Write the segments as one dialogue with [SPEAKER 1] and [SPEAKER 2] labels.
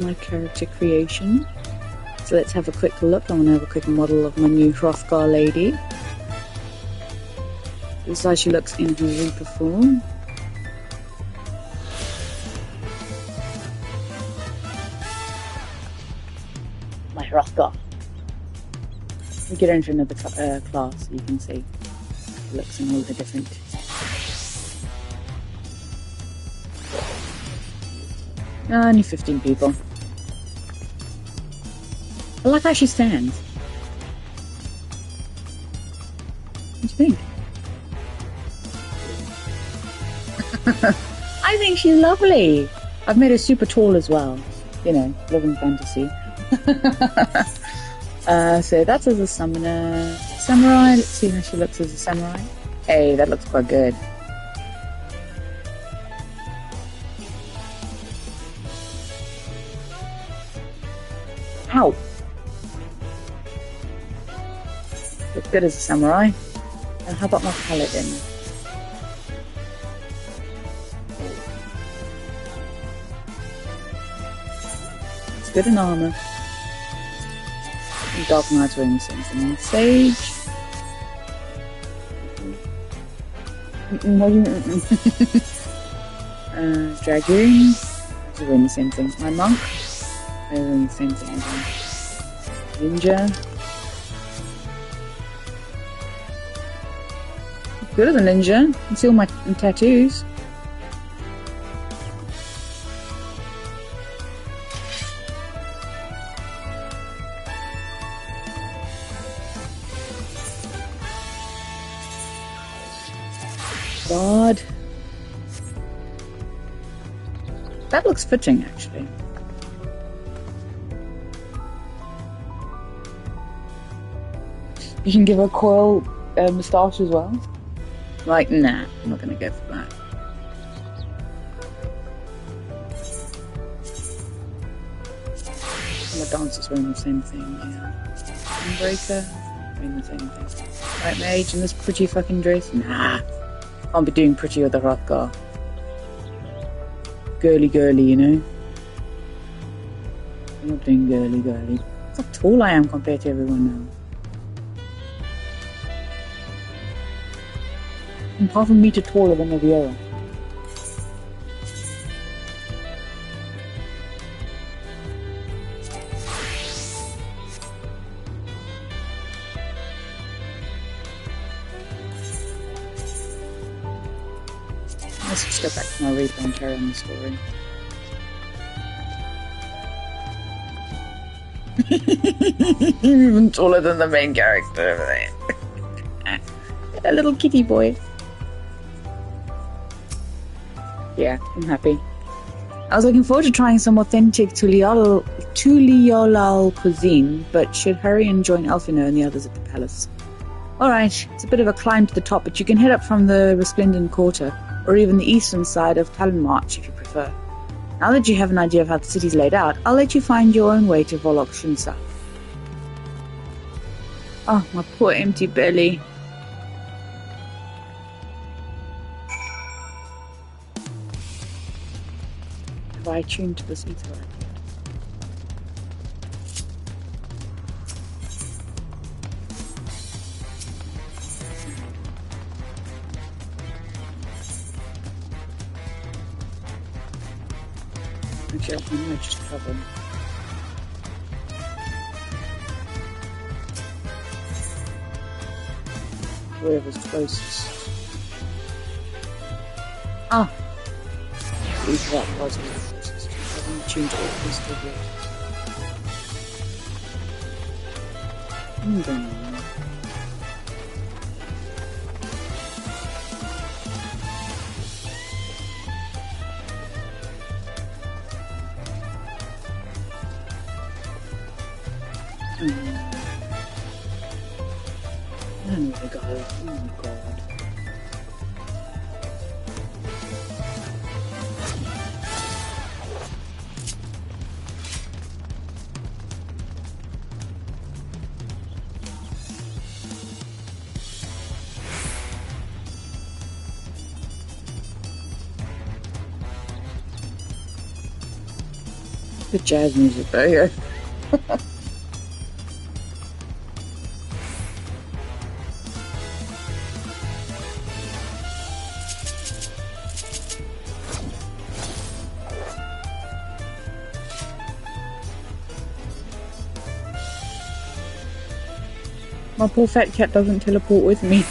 [SPEAKER 1] My character creation. So let's have a quick look. I want to have a quick model of my new Hrothgar lady. This is how she looks in her Reaper form. My Hrothgar. We get into another class, you can see it looks in all the different. Only 15 people. I like how she stands. What do you think? I think she's lovely. I've made her super tall as well. You know, living fantasy. So that's as a summoner. Samurai, let's see how she looks as a samurai. Hey, that looks quite good. Ow! Looks good as a samurai. And how about my paladin? It's good in armor. And Dark Knight's wearing the same thing. Sage. What do you Dragoon. They're wearing the same thing. My monk. They're wearing the same thing as well. Ninja. Good as a ninja. You can see all my tattoos. God. That looks fitting, actually. You can give her a coil moustache as well. Like, nah, I'm not gonna go for that. My dancer's wearing the same thing, yeah. Unbreaker, wearing the same thing. Right, mage in this pretty fucking dress? Nah. Can't be doing pretty with the Hrothgar. Girly, you know? I'm not doing girly. Look how tall I am compared to everyone now. I'm half a meter taller than every other. Let's just go back to my Reaper and carry on the story. Even taller than the main character over there. A little kitty boy. Yeah, I'm happy. I was looking forward to trying some authentic Tuliolal cuisine, but should hurry and join Elfino and the others at the palace. Alright, it's a bit of a climb to the top, but you can head up from the Resplendent Quarter, or even the eastern side of Talonmarch if you prefer. Now that you have an idea of how the city's laid out, I'll let you find your own way to Volok Shunsa. Oh, my poor empty belly. Have I tuned to this ether yet? Actually, I might just travel. Wherever's closest. Ah! These that was the closest. I haven't tuned all this to yet. I'm going on. I don't know where to go. Oh my god. The jazz music, oh yeah. My poor fat cat doesn't teleport with me.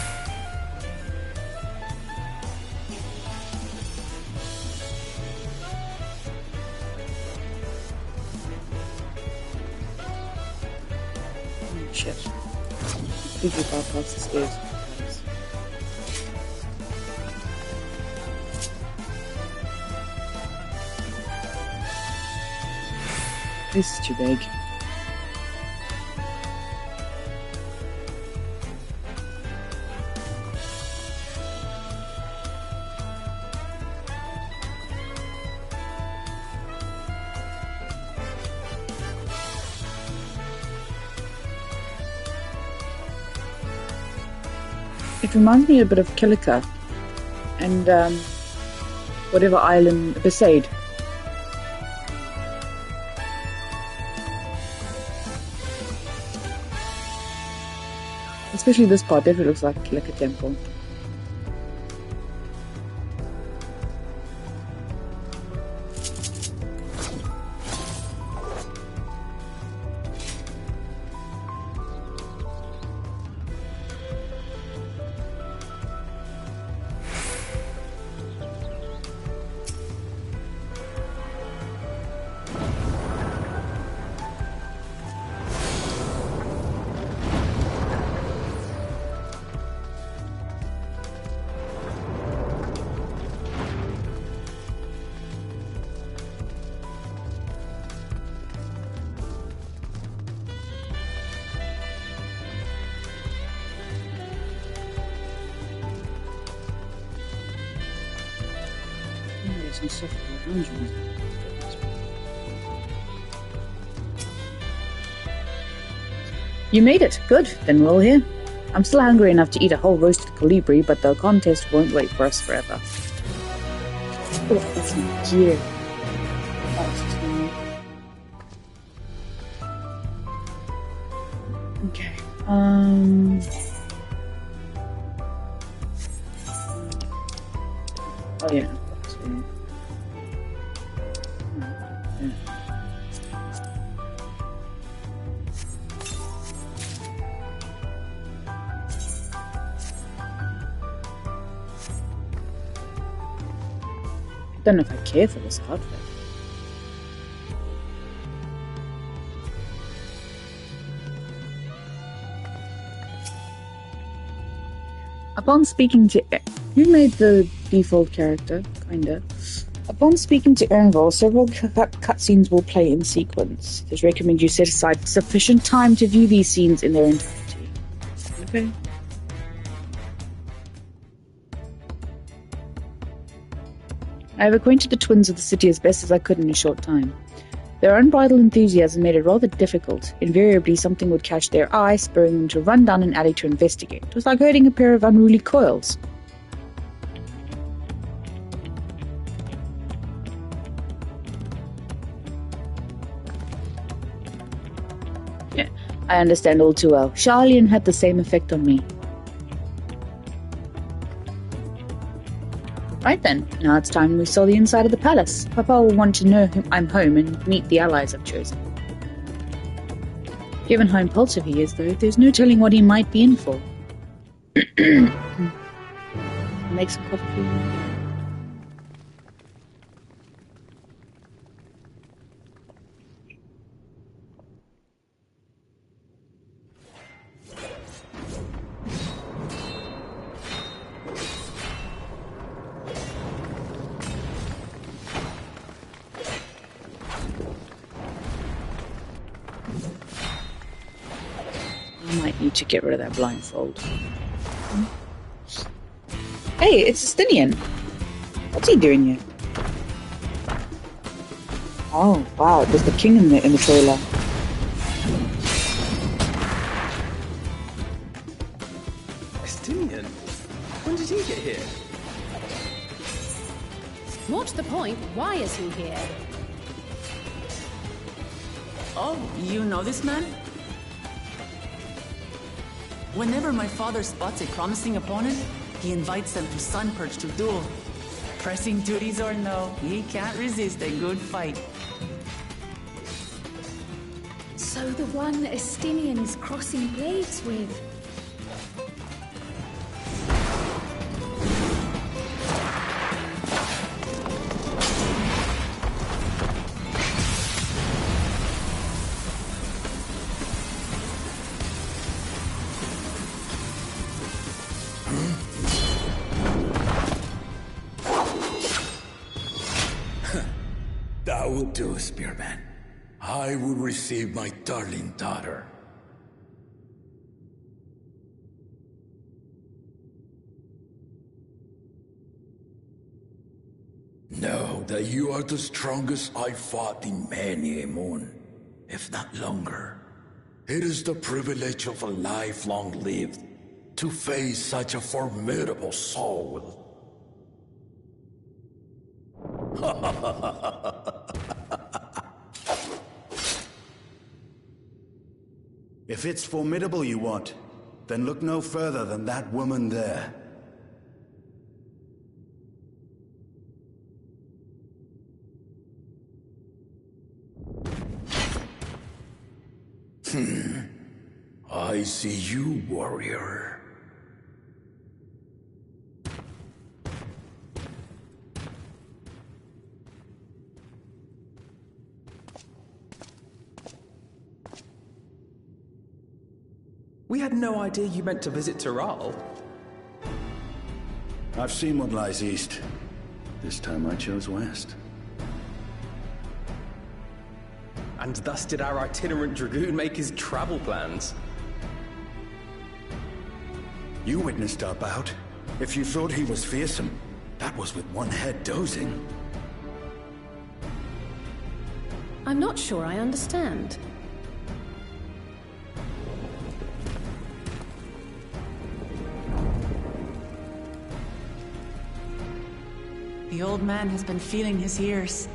[SPEAKER 1] Oh shit. Did you bypass the stairs? This is too big. It reminds me a bit of Kilika and whatever island, Besaid. Especially this part, definitely looks like a Kilika temple. And stuff around you. You made it. Good. Then we're all here. I'm still hungry enough to eat a whole roasted colibri, but the contest won't wait for us forever. Oh, that's my gear. Okay. Oh yeah. I don't know if I care for this outfit. Upon speaking to... Who made the default character? Kinda. Upon speaking to Ernville, several cutscenes will play in sequence. It is recommended you set aside sufficient time to view these scenes in their entirety. Okay. I have acquainted the twins of the city as best as I could in a short time. Their unbridled enthusiasm made it rather difficult. Invariably, something would catch their eye, spurring them to run down an alley to investigate. It was like herding a pair of unruly coils. Yeah, I understand all too well. Charlian had the same effect on me. Right then, now it's time we saw the inside of the palace. Papa will want to know I'm home and meet the allies I've chosen. Given how impulsive he is, though, there's no telling what he might be in for. Make some coffee. Need to get rid of that blindfold. Hey, it's Justinian. What's he doing here? Oh wow, there's the king in the trailer.
[SPEAKER 2] Justinian? When did he get here?
[SPEAKER 3] More to the point, why is he here? Oh, you know this man? Whenever my father spots a promising opponent, he invites them to Sunperch to duel. Pressing duties or no, he can't resist a good fight.
[SPEAKER 4] So the one that Estinian is crossing blades with.
[SPEAKER 5] That will do, Spearman. I will receive my darling daughter. Know that you are the strongest I fought in many a moon, if not longer. It is the privilege of a life long lived to face such a formidable soul.
[SPEAKER 6] If it's formidable you want, then look no further than that woman there.
[SPEAKER 5] I see you, warrior.
[SPEAKER 2] We had no idea you meant to visit Tyrrell.
[SPEAKER 6] I've seen what lies east. This time I chose west.
[SPEAKER 2] And thus did our itinerant dragoon make his travel plans.
[SPEAKER 6] You witnessed our bout. If you thought he was fearsome, that was with one head dozing.
[SPEAKER 4] I'm not sure I understand.
[SPEAKER 3] The old man has been feeling his years.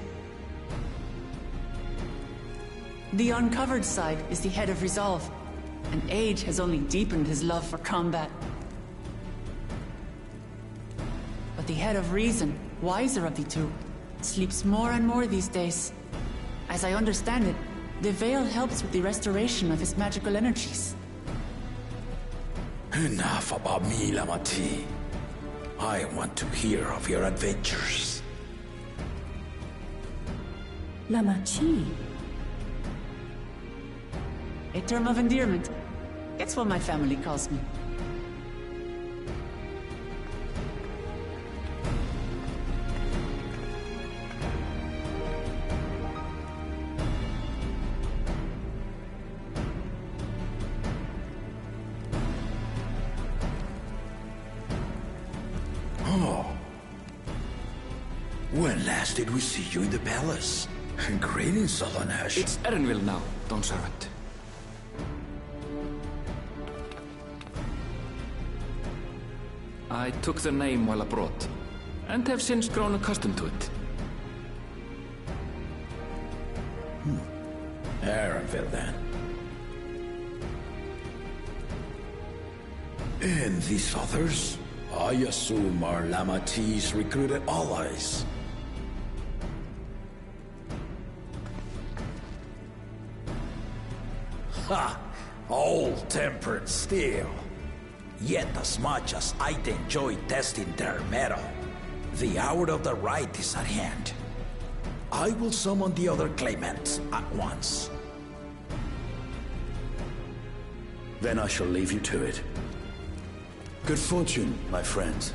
[SPEAKER 3] The uncovered side is the head of resolve, and age has only deepened his love for combat. But the head of reason, wiser of the two, sleeps more and more these days. As I understand it, the veil helps with the restoration of his magical energies.
[SPEAKER 5] Enough about me, Lamati. I want to hear of your adventures.
[SPEAKER 4] Lamachi.
[SPEAKER 3] A term of endearment. It's what my family calls me.
[SPEAKER 5] When last did we see you in the palace? Greetings, Solonash.
[SPEAKER 7] It's Erenville now, Don Servant. I took the name while abroad, and have since grown accustomed to it.
[SPEAKER 5] Erenville, then. And these others? I assume are Lamati's recruited allies. Ha! Old-tempered still. Yet as much as I'd enjoy testing their mettle, the hour of the right is at hand. I will summon the other claimants at once.
[SPEAKER 6] Then I shall leave you to it. Good fortune, my friends.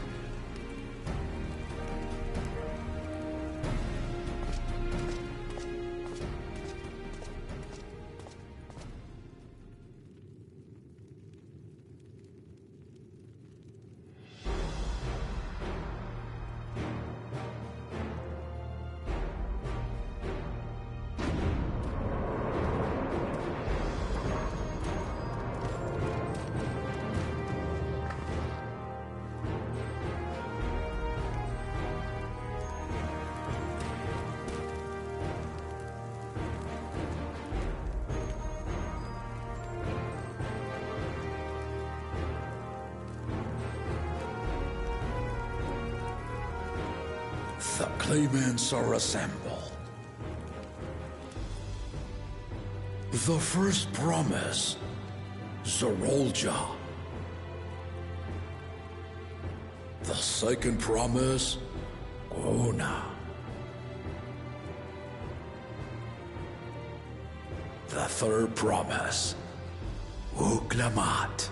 [SPEAKER 5] The claimants are assembled. The first promise, Zorolja. The second promise, Gona. The third promise, Uklamat.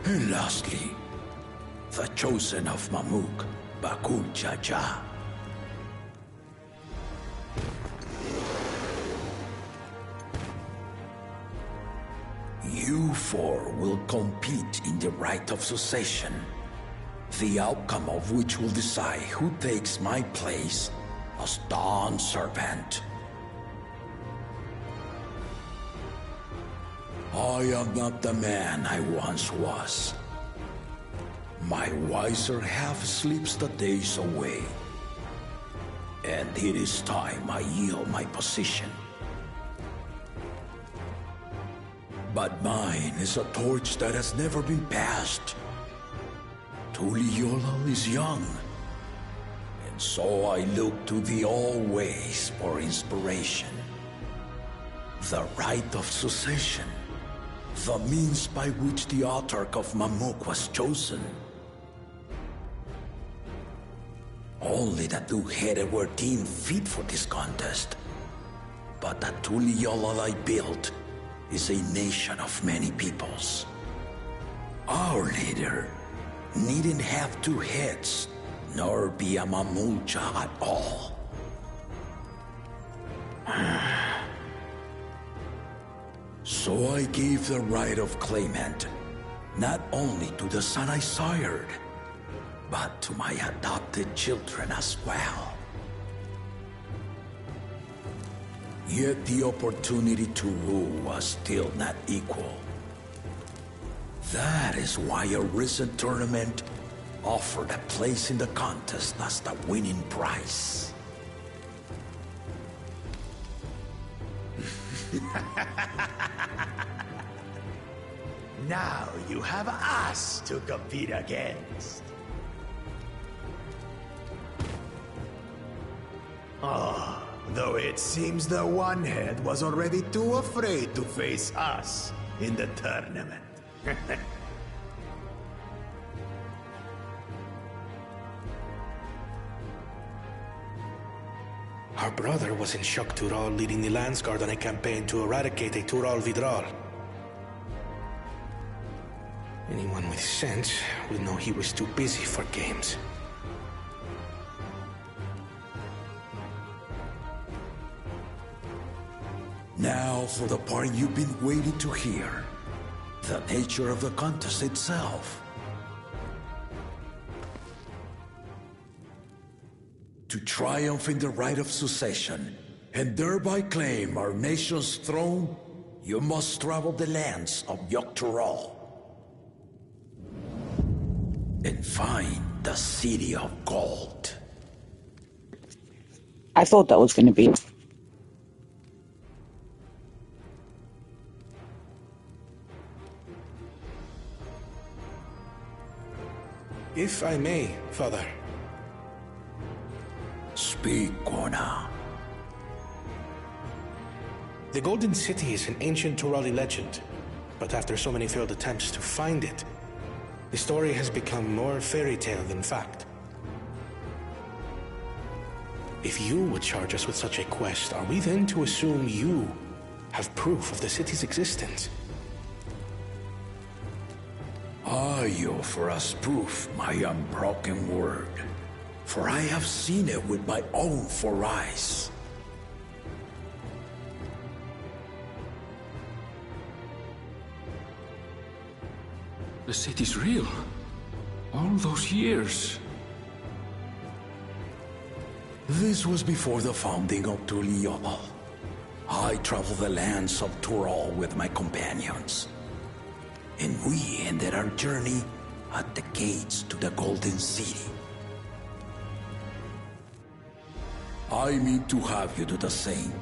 [SPEAKER 5] And lastly, the chosen of Mamuk, Bakul Jaja. You four will compete in the rite of succession, the outcome of which will decide who takes my place as Dawn Servant. I am not the man I once was. My wiser half sleeps the days away, and it is time I yield my position. But mine is a torch that has never been passed. Tuliyola is young, and so I look to thee always for inspiration. The rite of succession, the means by which the autarch of Mamuk was chosen. Only the two-headed were deemed fit for this contest, but the Tuliyola I built is a nation of many peoples. Our leader needn't have two heads, nor be a Mamulcha at all. So I gave the right of claimant, not only to the son I sired, but to my adopted children as well. Yet the opportunity to rule was still not equal. That is why a recent tournament offered a place in the contest as the winning prize.
[SPEAKER 8] Now you have us to compete against. Though it seems the one head was already too afraid to face us in the tournament.
[SPEAKER 9] Our brother was in Shok Tural leading the Landsguard on a campaign to eradicate a Tural Vidral. Anyone with sense would know he was too busy for games.
[SPEAKER 5] Now for the part you've been waiting to hear. The nature of the contest itself. To triumph in the right of succession, and thereby claim our nation's throne, you must travel the lands of Yogg-Tural and find the City of Gold.
[SPEAKER 1] I thought that was going to be it.
[SPEAKER 9] If I may, Father.
[SPEAKER 5] Speak, Gona.
[SPEAKER 9] The Golden City is an ancient Turali legend, but after so many failed attempts to find it, the story has become more fairy tale than fact. If you would charge us with such a quest, are we then to assume you have proof of the city's existence?
[SPEAKER 5] I offer as proof my unbroken word, for I have seen it with my own four eyes.
[SPEAKER 7] The city's real. All those years.
[SPEAKER 5] This was before the founding of Tuliyola. I traveled the lands of Tural with my companions, and we ended our journey at the gates to the Golden City. I mean to have you do the same.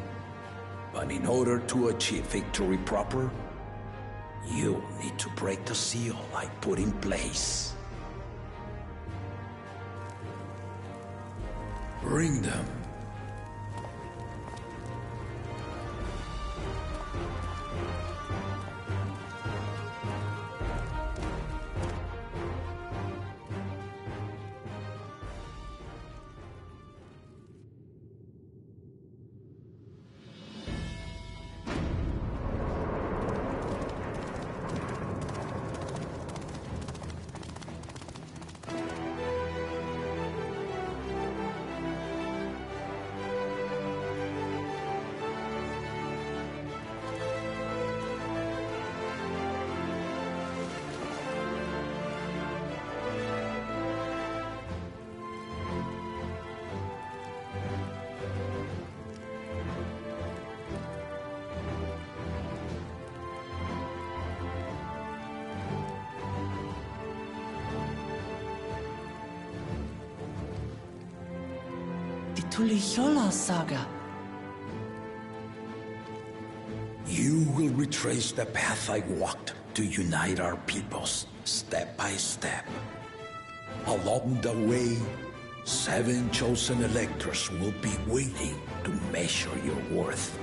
[SPEAKER 5] But in order to achieve victory proper, you'll need to break the seal I put in place. Bring them.
[SPEAKER 3] Tulichola saga.
[SPEAKER 5] You will retrace the path I walked to unite our peoples, step by step. Along the way, 7 chosen electors will be waiting to measure your worth.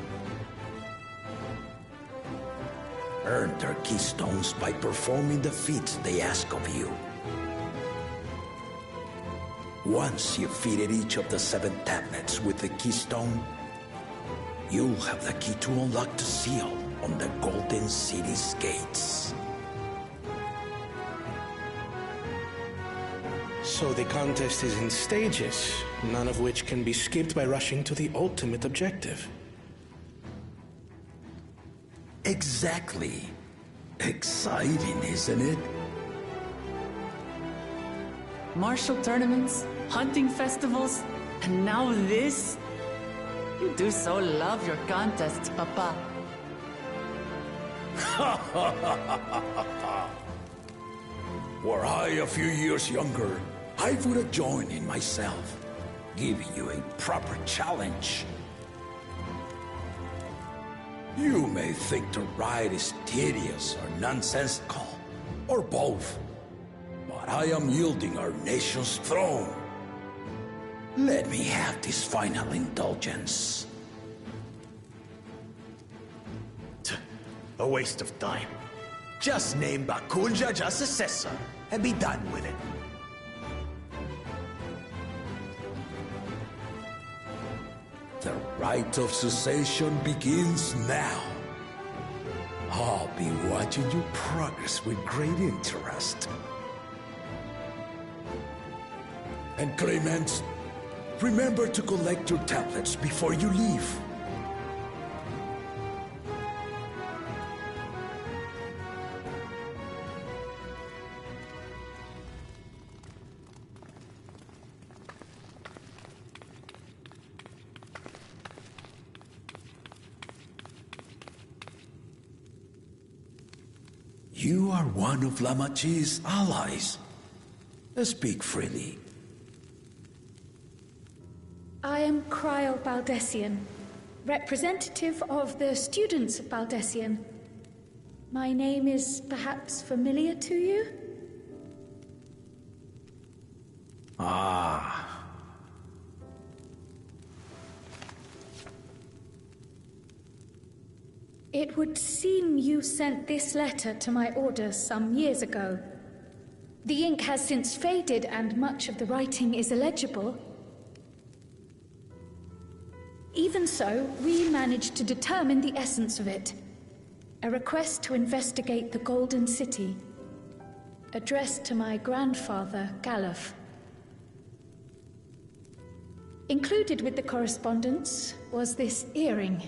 [SPEAKER 5] Earn their keystones by performing the feats they ask of you. Once you've fitted each of the 7 tablets with the keystone, you'll have the key to unlock the seal on the Golden City's gates.
[SPEAKER 9] So the contest is in stages, none of which can be skipped by rushing to the ultimate objective.
[SPEAKER 5] Exactly. Exciting, isn't it?
[SPEAKER 3] Martial tournaments, hunting festivals, and now this? You do so love your contests, Papa.
[SPEAKER 5] Were I a few years younger, I would have joined in myself, giving you a proper challenge. You may think the ride is tedious or nonsensical, or both. But I am yielding our nation's throne. Let me have this final indulgence.
[SPEAKER 8] A waste of time. Just name Bakunja just successor and be done with it.
[SPEAKER 5] The rite of cessation begins now. I'll be watching your progress with great interest. And Clemens, remember to collect your tablets before you leave. You are one of Lamachi's allies. Speak freely.
[SPEAKER 4] I am Cryle Baldessian, representative of the students of Baldessian. My name is perhaps familiar to you?
[SPEAKER 5] Ah.
[SPEAKER 4] It would seem you sent this letter to my orders some years ago. The ink has since faded and much of the writing is illegible. Even so, we managed to determine the essence of it. A request to investigate the Golden City, addressed to my grandfather, Galuf. Included with the correspondence was this earring.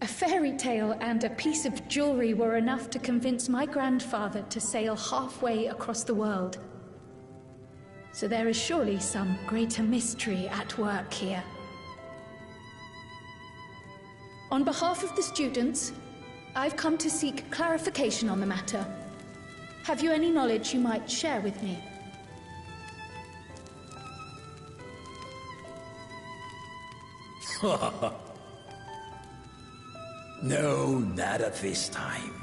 [SPEAKER 4] A fairy tale and a piece of jewelry were enough to convince my grandfather to sail halfway across the world. So there is surely some greater mystery at work here. On behalf of the students, I've come to seek clarification on the matter. Have you any knowledge you might share with me?
[SPEAKER 5] No, not at this time.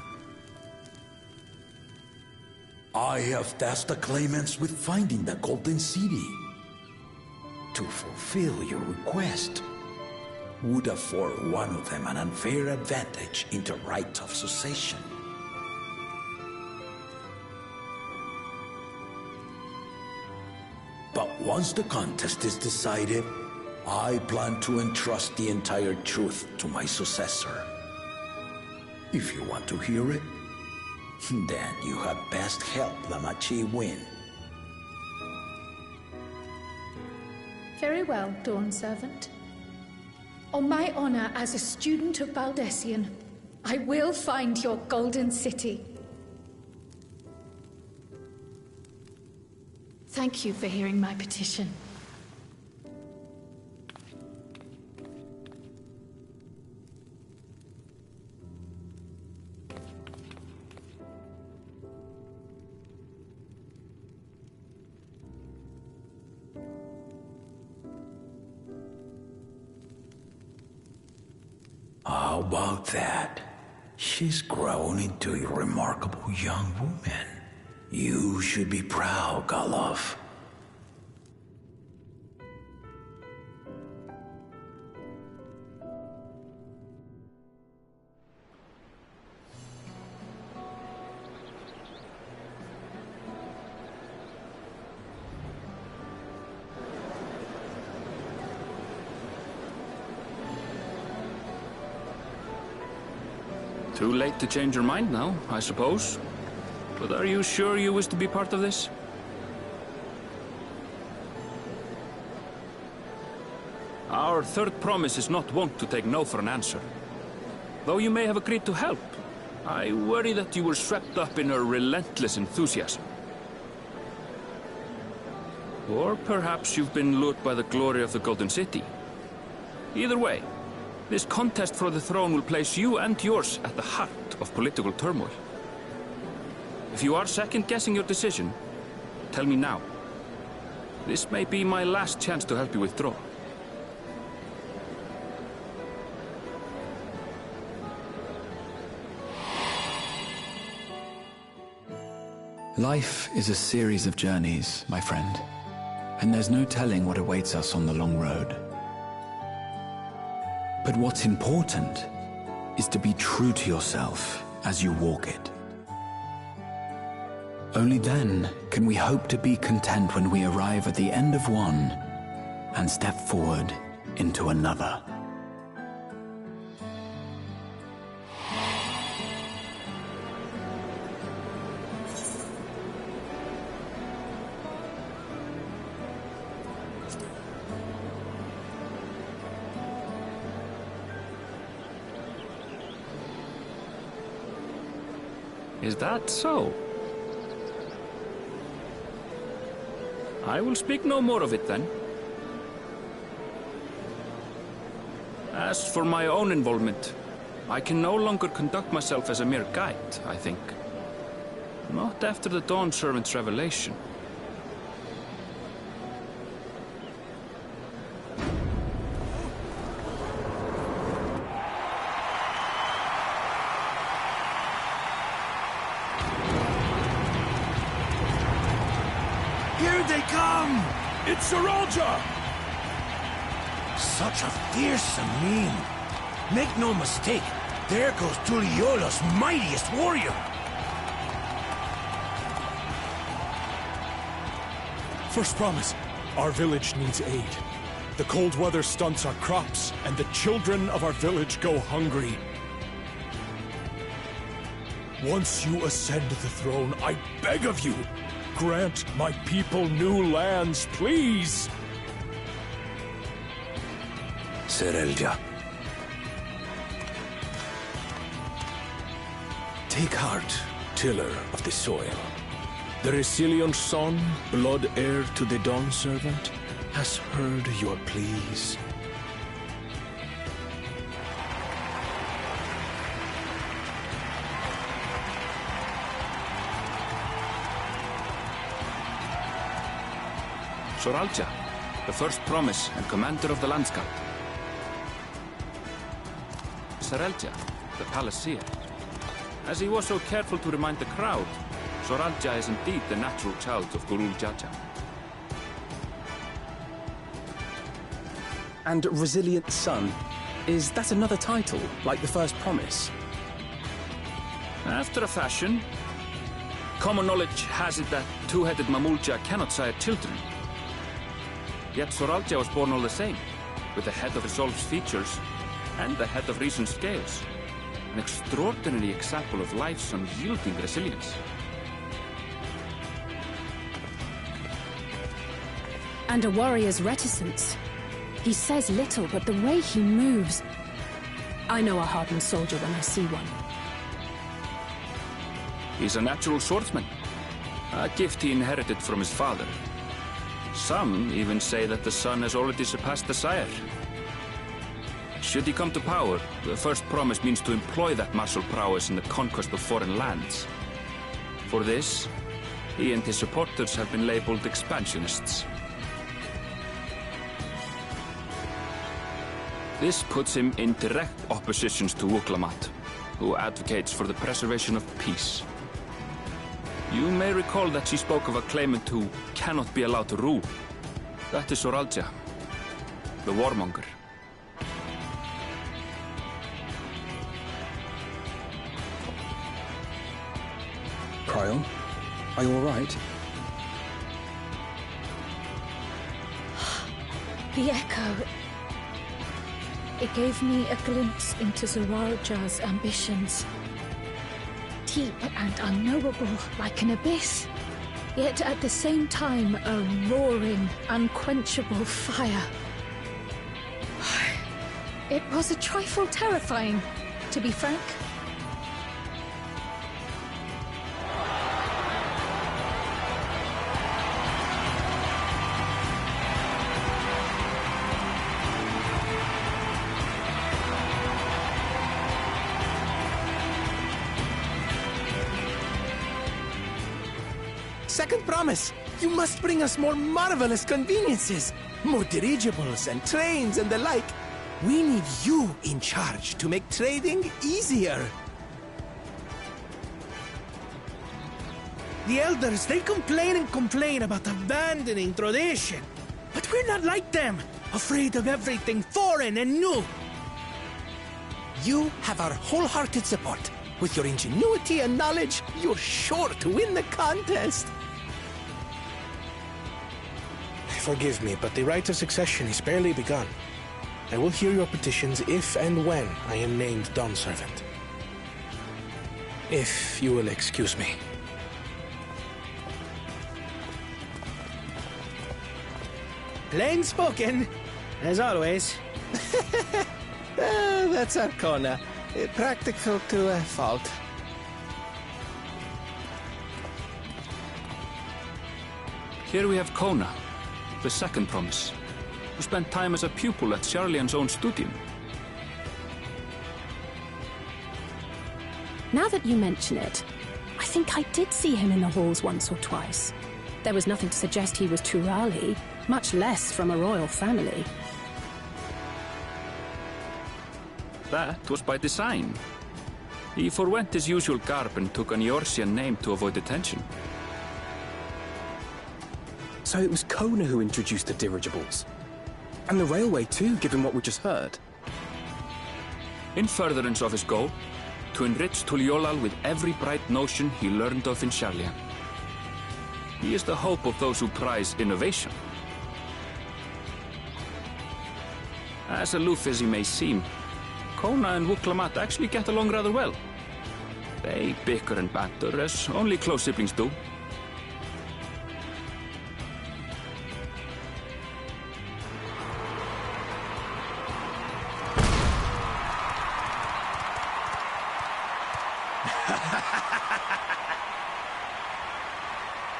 [SPEAKER 5] I have tasked the claimants with finding the Golden City. To fulfill your request would afford one of them an unfair advantage in the right of succession. But once the contest is decided, I plan to entrust the entire truth to my successor. If you want to hear it, then you had best help Lamachi win.
[SPEAKER 4] Very well, Dawn Servant. On my honor as a student of Baldessian, I will find your Golden City. Thank you for hearing my petition.
[SPEAKER 5] How about that? She's grown into a remarkable young woman. You should be proud, Galov.
[SPEAKER 7] Too late to change your mind now, I suppose. But are you sure you wish to be part of this? Our third promise is not wont to take no for an answer. Though you may have agreed to help, I worry that you were swept up in her relentless enthusiasm. Or perhaps you've been lured by the glory of the Golden City. Either way, this contest for the throne will place you and yours at the heart of political turmoil. If you are second-guessing your decision, tell me now. This may be my last chance to help you withdraw.
[SPEAKER 10] Life is a series of journeys, my friend, and there's no telling what awaits us on the long road. But what's important is to be true to yourself as you walk it. Only then can we hope to be content when we arrive at the end of one and step forward into another.
[SPEAKER 7] Is that so? I will speak no more of it then. As for my own involvement, I can no longer conduct myself as a mere guide, I think. Not after the Dawn Servant's revelation.
[SPEAKER 8] Here they come! It's Saralja!
[SPEAKER 5] Such a fearsome mien. Make no mistake, there goes Tuliola's mightiest warrior.
[SPEAKER 11] First promise, our village needs aid. The cold weather stunts our crops, and the children of our village go hungry. Once you ascend the throne, I beg of you, grant my people new lands, please!
[SPEAKER 5] Serelja. Take heart, tiller of the soil.
[SPEAKER 11] The Resilion's son, blood heir to the Dawn Servant, has heard your pleas.
[SPEAKER 7] Soralja, the first promise and commander of the Landscape. Sarelja, the Palaceer. As he was so careful to remind the crowd, Soralja is indeed the natural child of Gurul Jaja.
[SPEAKER 2] And Resilient Son, is that another title, like the first promise?
[SPEAKER 7] After a fashion. Common knowledge has it that two-headed Mamulja cannot sire children. Yet Soralja was born all the same, with the head of Resolve's features and the head of Reason's scales. An extraordinary example of life's unyielding resilience.
[SPEAKER 12] And a warrior's reticence. He says little, but the way he moves... I know a hardened soldier when I see one.
[SPEAKER 7] He's a natural swordsman, a gift he inherited from his father. Some even say that the son has already surpassed the sire. Should he come to power, the first promise means to employ that martial prowess in the conquest of foreign lands. For this, he and his supporters have been labeled expansionists. This puts him in direct opposition to Wuklamat, who advocates for the preservation of peace. You may recall that she spoke of a claimant who cannot be allowed to rule. That is Soralja, the warmonger.
[SPEAKER 2] Cryon, are you all right?
[SPEAKER 4] The echo. It gave me a glimpse into Soralja's ambitions. Deep and unknowable, like an abyss. Yet at the same time, a roaring, unquenchable fire. It was a trifle terrifying, to be frank.
[SPEAKER 13] Second promise, you must bring us more marvelous conveniences. More dirigibles and trains and the like. We need you in charge to make trading easier.
[SPEAKER 14] The elders, they complain and complain about abandoning tradition. But we're not like them, afraid of everything foreign and new.
[SPEAKER 13] You have our wholehearted support. With your ingenuity and knowledge, you're sure to win the contest.
[SPEAKER 9] Forgive me, but the right of succession is barely begun. I will hear your petitions if and when I am named Dawn Servant. If you will excuse me.
[SPEAKER 14] Plain spoken, as always.
[SPEAKER 13] That's Arcona. Practical to a fault.
[SPEAKER 7] Here we have Kona, the second promise, who spent time as a pupil at Sharlian's own studium.
[SPEAKER 12] Now that you mention it, I think I did see him in the halls once or twice. There was nothing to suggest he was Turali, much less from a royal family.
[SPEAKER 7] That was by design. He forwent his usual garb and took an Eorzean name to avoid attention.
[SPEAKER 2] So it was Kona who introduced the dirigibles. And the railway too, given what we just heard.
[SPEAKER 7] In furtherance of his goal, to enrich Tuliolal with every bright notion he learned of in Sharlian. He is the hope of those who prize innovation. As aloof as he may seem, Kona and Wuklamat actually get along rather well. They bicker and banter as only close siblings do.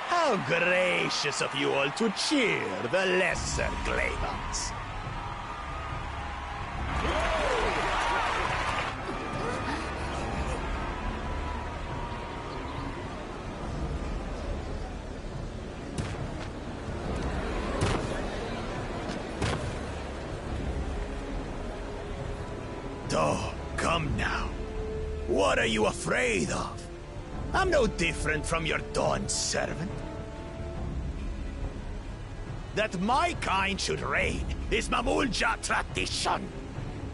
[SPEAKER 8] How gracious of you all to cheer the lesser Glavans. Come now. What are you afraid of? I'm no different from your Dawn servant. That my kind should reign is Mamulja tradition,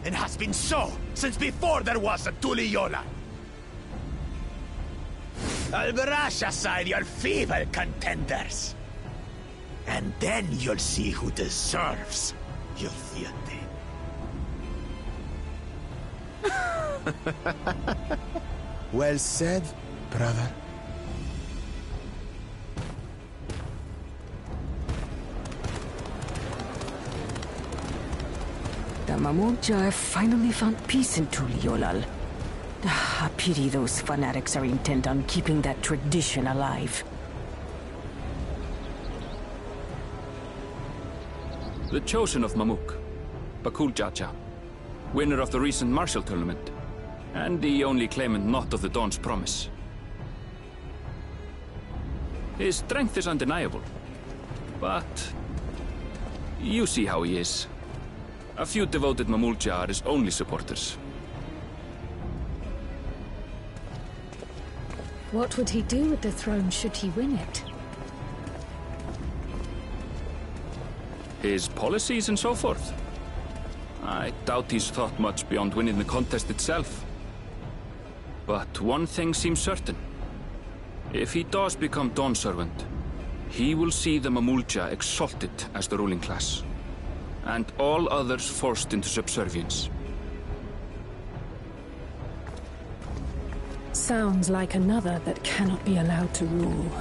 [SPEAKER 8] and has been so since before there was a Tuliyola. I'll brush aside your feeble contenders, and then you'll see who deserves your fealty.
[SPEAKER 13] Well said, brother.
[SPEAKER 15] The Mamulja have finally found peace in Tuliolal. I pity those fanatics are intent on keeping that tradition alive.
[SPEAKER 7] The chosen of Mamuk, Bakul Jaja, winner of the recent martial tournament, and the only claimant not of the Dawn's promise. His strength is undeniable, but you see how he is. A few devoted Mamulja are his only supporters.
[SPEAKER 4] What would he do with the throne should he win it?
[SPEAKER 7] His policies and so forth. I doubt he's thought much beyond winning the contest itself. But one thing seems certain. If he does become Dawn Servant, he will see the Mamulja exalted as the ruling class, and all others forced into subservience.
[SPEAKER 12] Sounds like another that cannot be allowed to rule.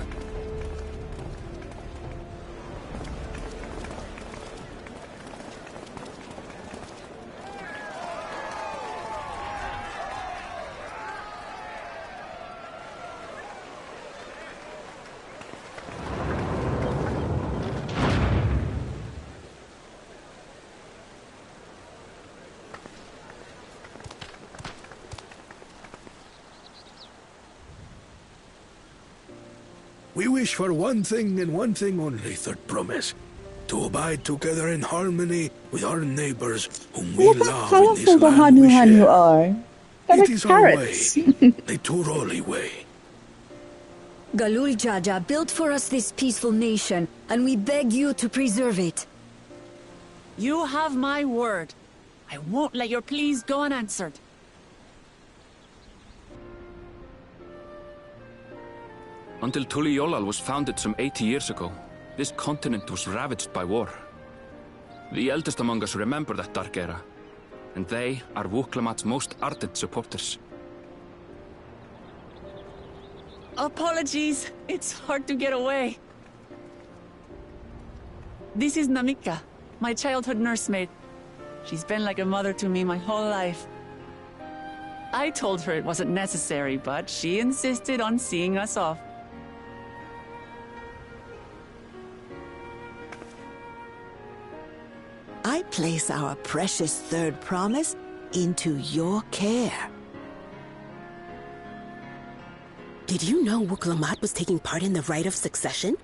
[SPEAKER 16] We wish for one thing and one thing only, Third Promise. To abide together in harmony with our neighbors whom we
[SPEAKER 1] Look how
[SPEAKER 16] love in
[SPEAKER 1] colourful
[SPEAKER 16] this
[SPEAKER 1] the
[SPEAKER 16] land we
[SPEAKER 1] Hanu
[SPEAKER 16] share.
[SPEAKER 1] are. They're
[SPEAKER 16] It
[SPEAKER 1] like
[SPEAKER 16] is our way,
[SPEAKER 1] parrots.
[SPEAKER 16] the Turoli way.
[SPEAKER 17] Galul Jaja built for us this peaceful nation, and we beg you to preserve it.
[SPEAKER 3] You have my word. I won't let your pleas go unanswered.
[SPEAKER 7] Until Tuliolal was founded some 80 years ago, this continent was ravaged by war. The eldest among us remember that dark era, and they are Wuklamat's most ardent supporters.
[SPEAKER 3] Apologies, it's hard to get away. This is Namika, my childhood nursemaid. She's been like a mother to me my whole life. I told her it wasn't necessary, but she insisted on seeing us off.
[SPEAKER 18] I place our precious Third Promise into your care.
[SPEAKER 19] Did you know Wuklamat was taking part in the rite of succession?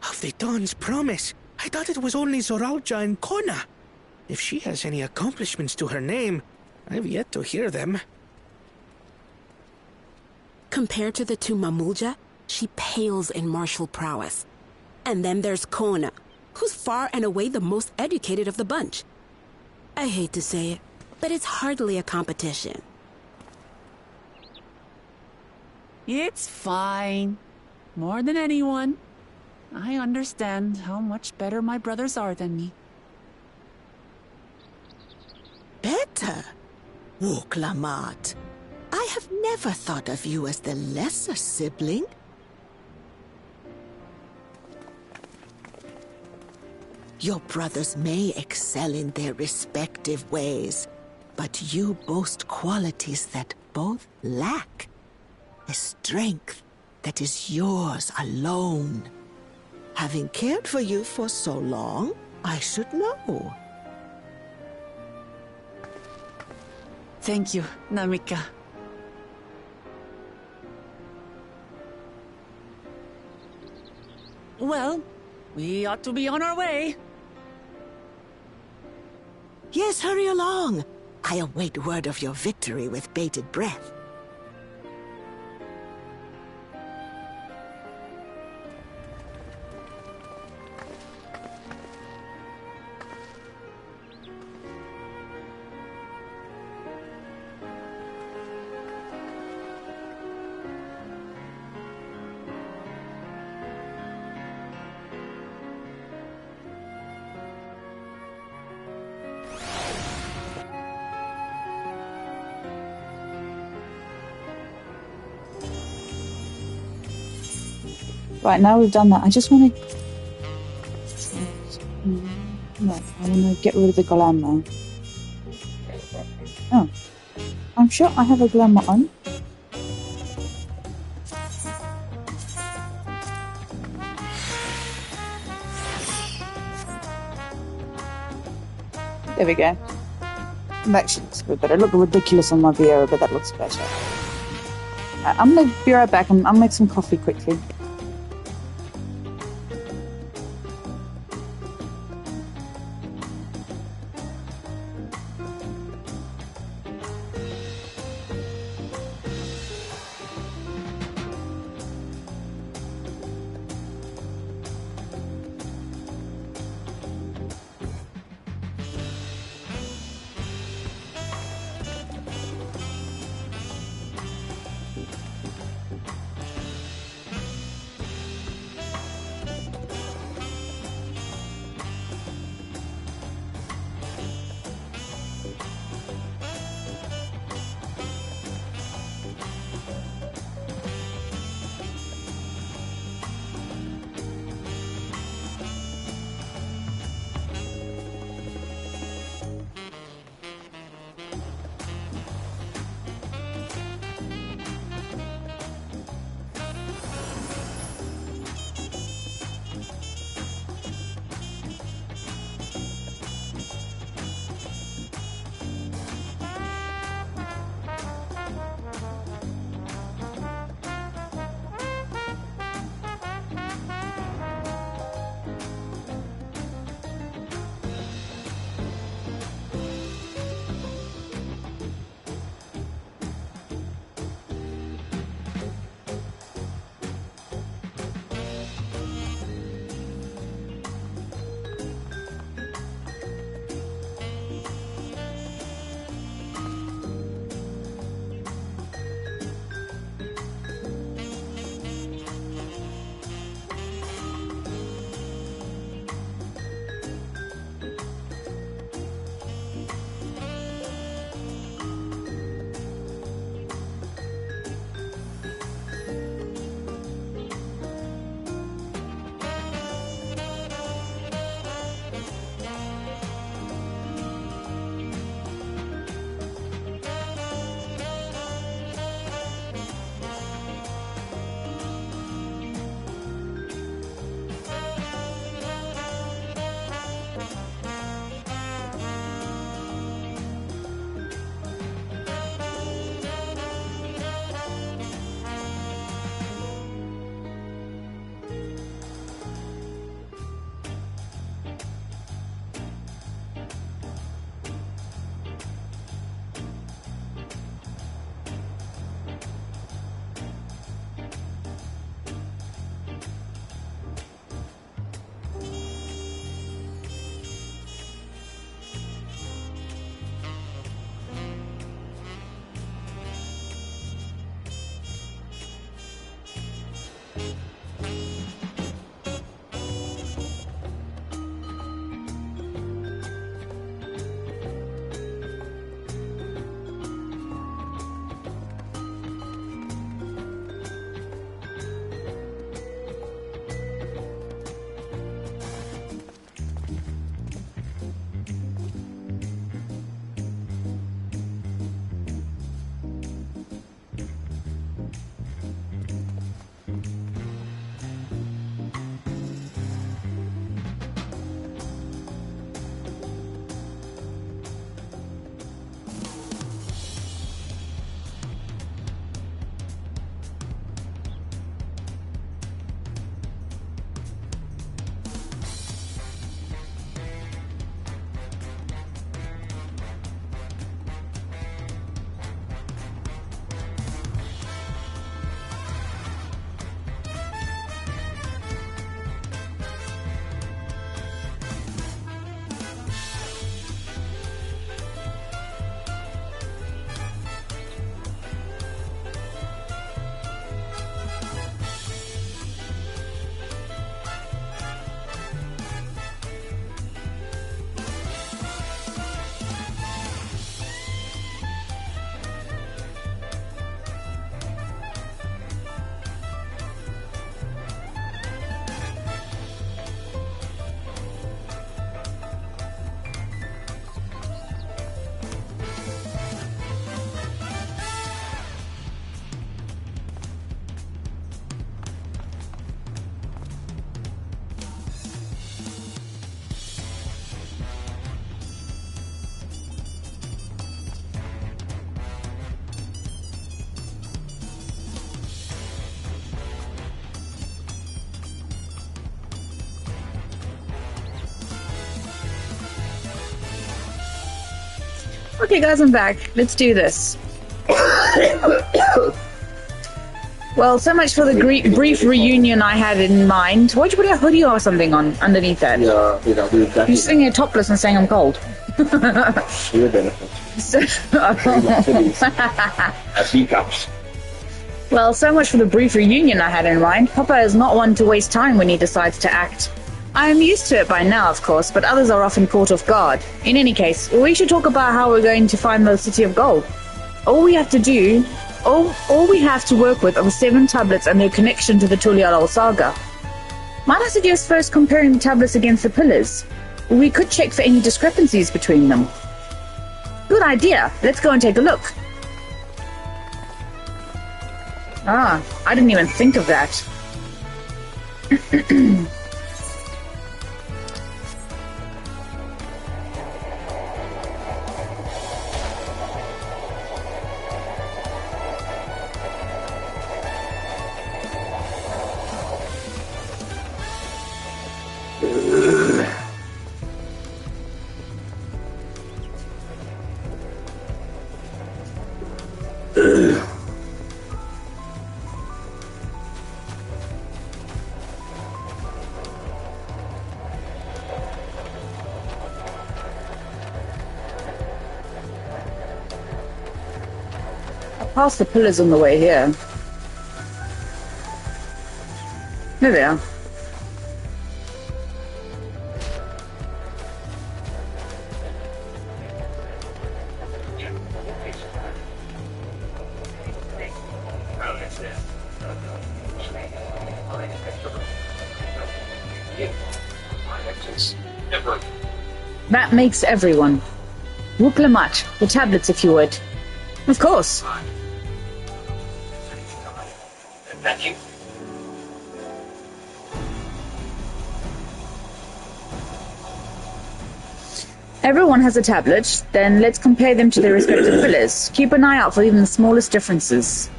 [SPEAKER 14] Of the Dawn's promise? I thought it was only Zoralja and Kona. If she has any accomplishments to her name, I've yet to hear them.
[SPEAKER 19] Compared to the two Mamulja, she pales in martial prowess. And then there's Kona, who's far and away the most educated of the bunch. I hate to say it, but it's hardly a competition.
[SPEAKER 3] It's fine. More than anyone. I understand how much better my brothers are than me.
[SPEAKER 18] Better? Wuklamat, I have never thought of you as the lesser sibling. Your brothers may excel in their respective ways, but you boast qualities that both lack. A strength that is yours alone. Having cared for you for so long, I should know.
[SPEAKER 3] Thank you, Namika. Well, we ought to be on our way.
[SPEAKER 18] Yes, hurry along. I await word of your victory with bated breath.
[SPEAKER 1] Right, now we've done that, I just want to... No, I want to get rid of the glamour. Oh. I'm sure I have a glamour on. There we go. That actually looks a bit better. It looked ridiculous on my Vieira, but that looks better. I'm going to be right back. I'll make some coffee quickly. Okay, guys, I'm back. Let's do this. Well, so much for the brief reunion I had in mind. Why'd you put a hoodie or something on underneath that?
[SPEAKER 20] Yeah,
[SPEAKER 1] You're sitting here topless and saying I'm cold.
[SPEAKER 20] Your benefit. Teacups.
[SPEAKER 1] Well, so much for the brief reunion I had in mind. Papa is not one to waste time when he decides to act. I am used to it by now, of course, but others are often caught off guard. In any case, we should talk about how we're going to find the City of Gold. All we have to work with are the 7 tablets and their connection to the Tulialal saga. Might I suggest first comparing the tablets against the pillars? We could check for any discrepancies between them. Good idea. Let's go and take a look. Ah, I didn't even think of that. Past the pillars on the way here. There they are. That makes everyone. Wuklamat, the tablets if you would. Of course.
[SPEAKER 20] Thank you.
[SPEAKER 1] Everyone has a tablet, then let's compare them to their respective pillars. Keep an eye out for even the smallest differences.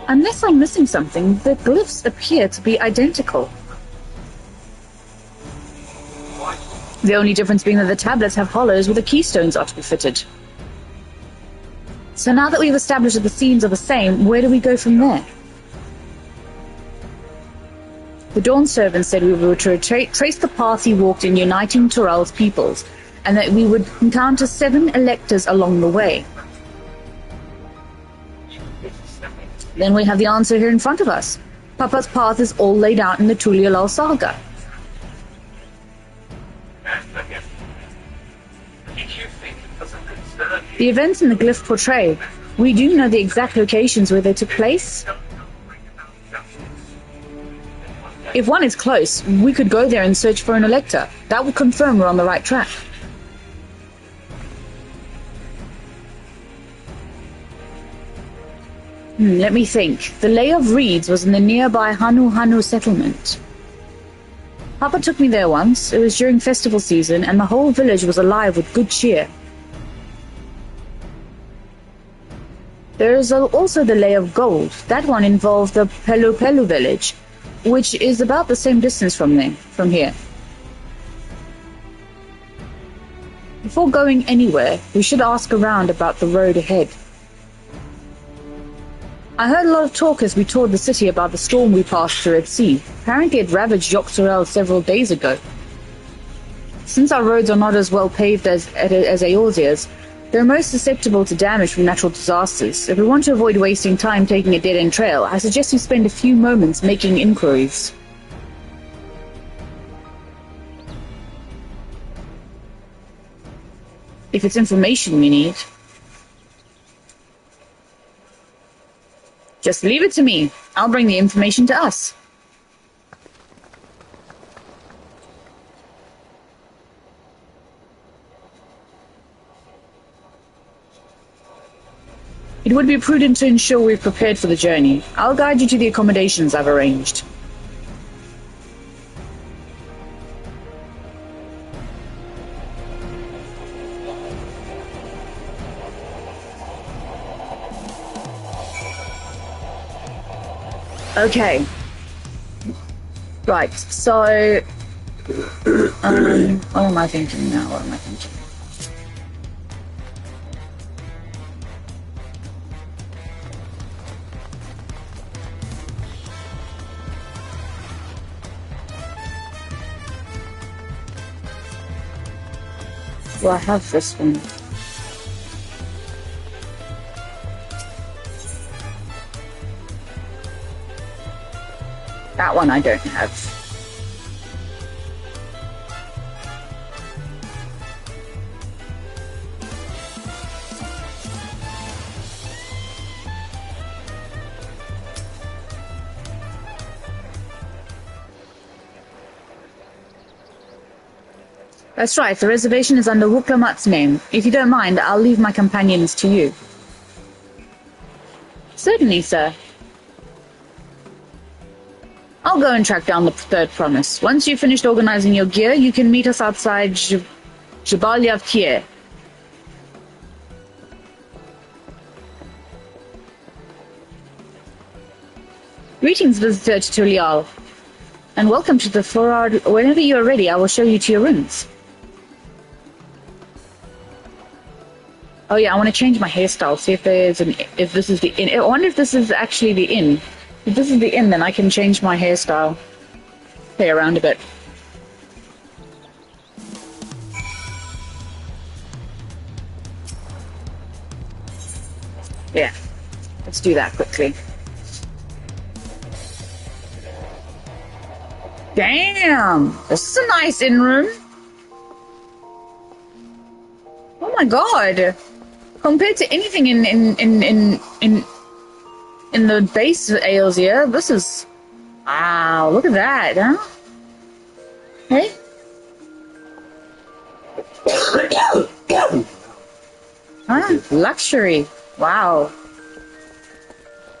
[SPEAKER 1] Unless I'm missing something, the glyphs appear to be identical. The only difference being that the tablets have hollows where the keystones are to be fitted. So now that we've established that the scenes are the same, where do we go from there? The Dawn Servant said we were to trace the path he walked in uniting Tural's peoples, and that we would encounter 7 electors along the way. Then we have the answer here in front of us. Papa's path is all laid out in the Tulialal saga. The events in the glyph portray. We do know the exact locations where they took place. If one is close, we could go there and search for an elector. That would confirm we're on the right track. Let me think. The Lay of Reeds was in the nearby Hanu Hanu settlement. Papa took me there once. It was during festival season, and the whole village was alive with good cheer. There is also the Lay of Gold. That one involved the Pelu Pelu village, which is about the same distance from here. Before going anywhere, we should ask around about the road ahead. I heard a lot of talk as we toured the city about the storm we passed through at sea. Apparently it ravaged Yogg-Saroil several days ago. Since our roads are not as well paved as Eorzea's, they're most susceptible to damage from natural disasters. If we want to avoid wasting time taking a dead-end trail, I suggest we spend a few moments making inquiries. If it's information we need. Just leave it to me. I'll bring the information to us. It would be prudent to ensure we've prepared for the journey. I'll guide you to the accommodations I've arranged. Okay. Right, so... what am I thinking now? What am I thinking? Well, I have this one. That one I don't have. That's right, the reservation is under Wuklamat's name. If you don't mind, I'll leave my companions to you. Certainly, sir. I'll go and track down the third promise. Once you've finished organizing your gear, you can meet us outside Jabal Yavtir. Greetings, visitor to Tulial, and welcome to the Forard. Whenever you are ready, I will show you to your rooms. Oh yeah, I want to change my hairstyle, see if there's if this is the inn. I wonder if this is actually the inn. If this is the inn, then I can change my hairstyle. Play around a bit. Yeah, let's do that quickly. Damn, this is a nice inn room. Oh my god. Compared to anything in the base ales here, this is... Wow, look at that, huh? Hey? Huh? Luxury. Wow.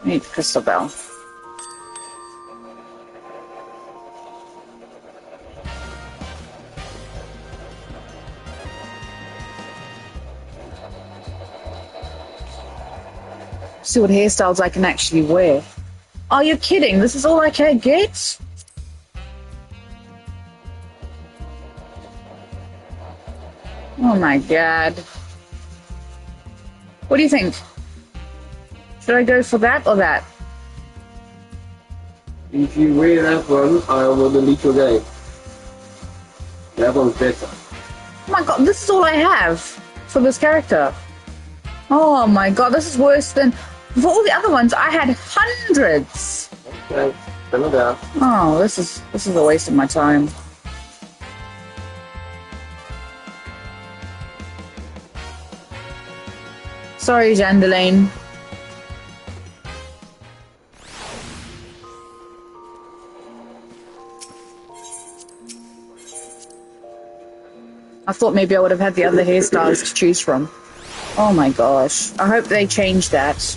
[SPEAKER 1] I need the crystal bell. See what hairstyles I can actually wear. Are you kidding? This is all I can get? Oh my god. What do you think? Should I go for that or that?
[SPEAKER 20] If you wear that one, I will delete your game. That one's better.
[SPEAKER 1] Oh my god, this is all I have for this character. Oh my god, this is worse than... For all the other ones, I had hundreds.
[SPEAKER 20] Okay, settle down.
[SPEAKER 1] Oh, this is a waste of my time. Sorry, Jandelaine. I thought maybe I would have had the other hairstyles to choose from. Oh my gosh. I hope they change that.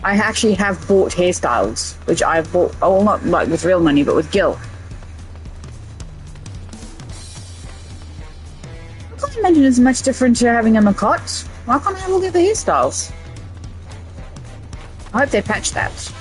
[SPEAKER 1] I actually have bought hairstyles, which I've bought, oh, well, not like with real money, but with Gil. I can't imagine it's much different to having a Makot. Why can't I have all the other hairstyles? I hope they patch that.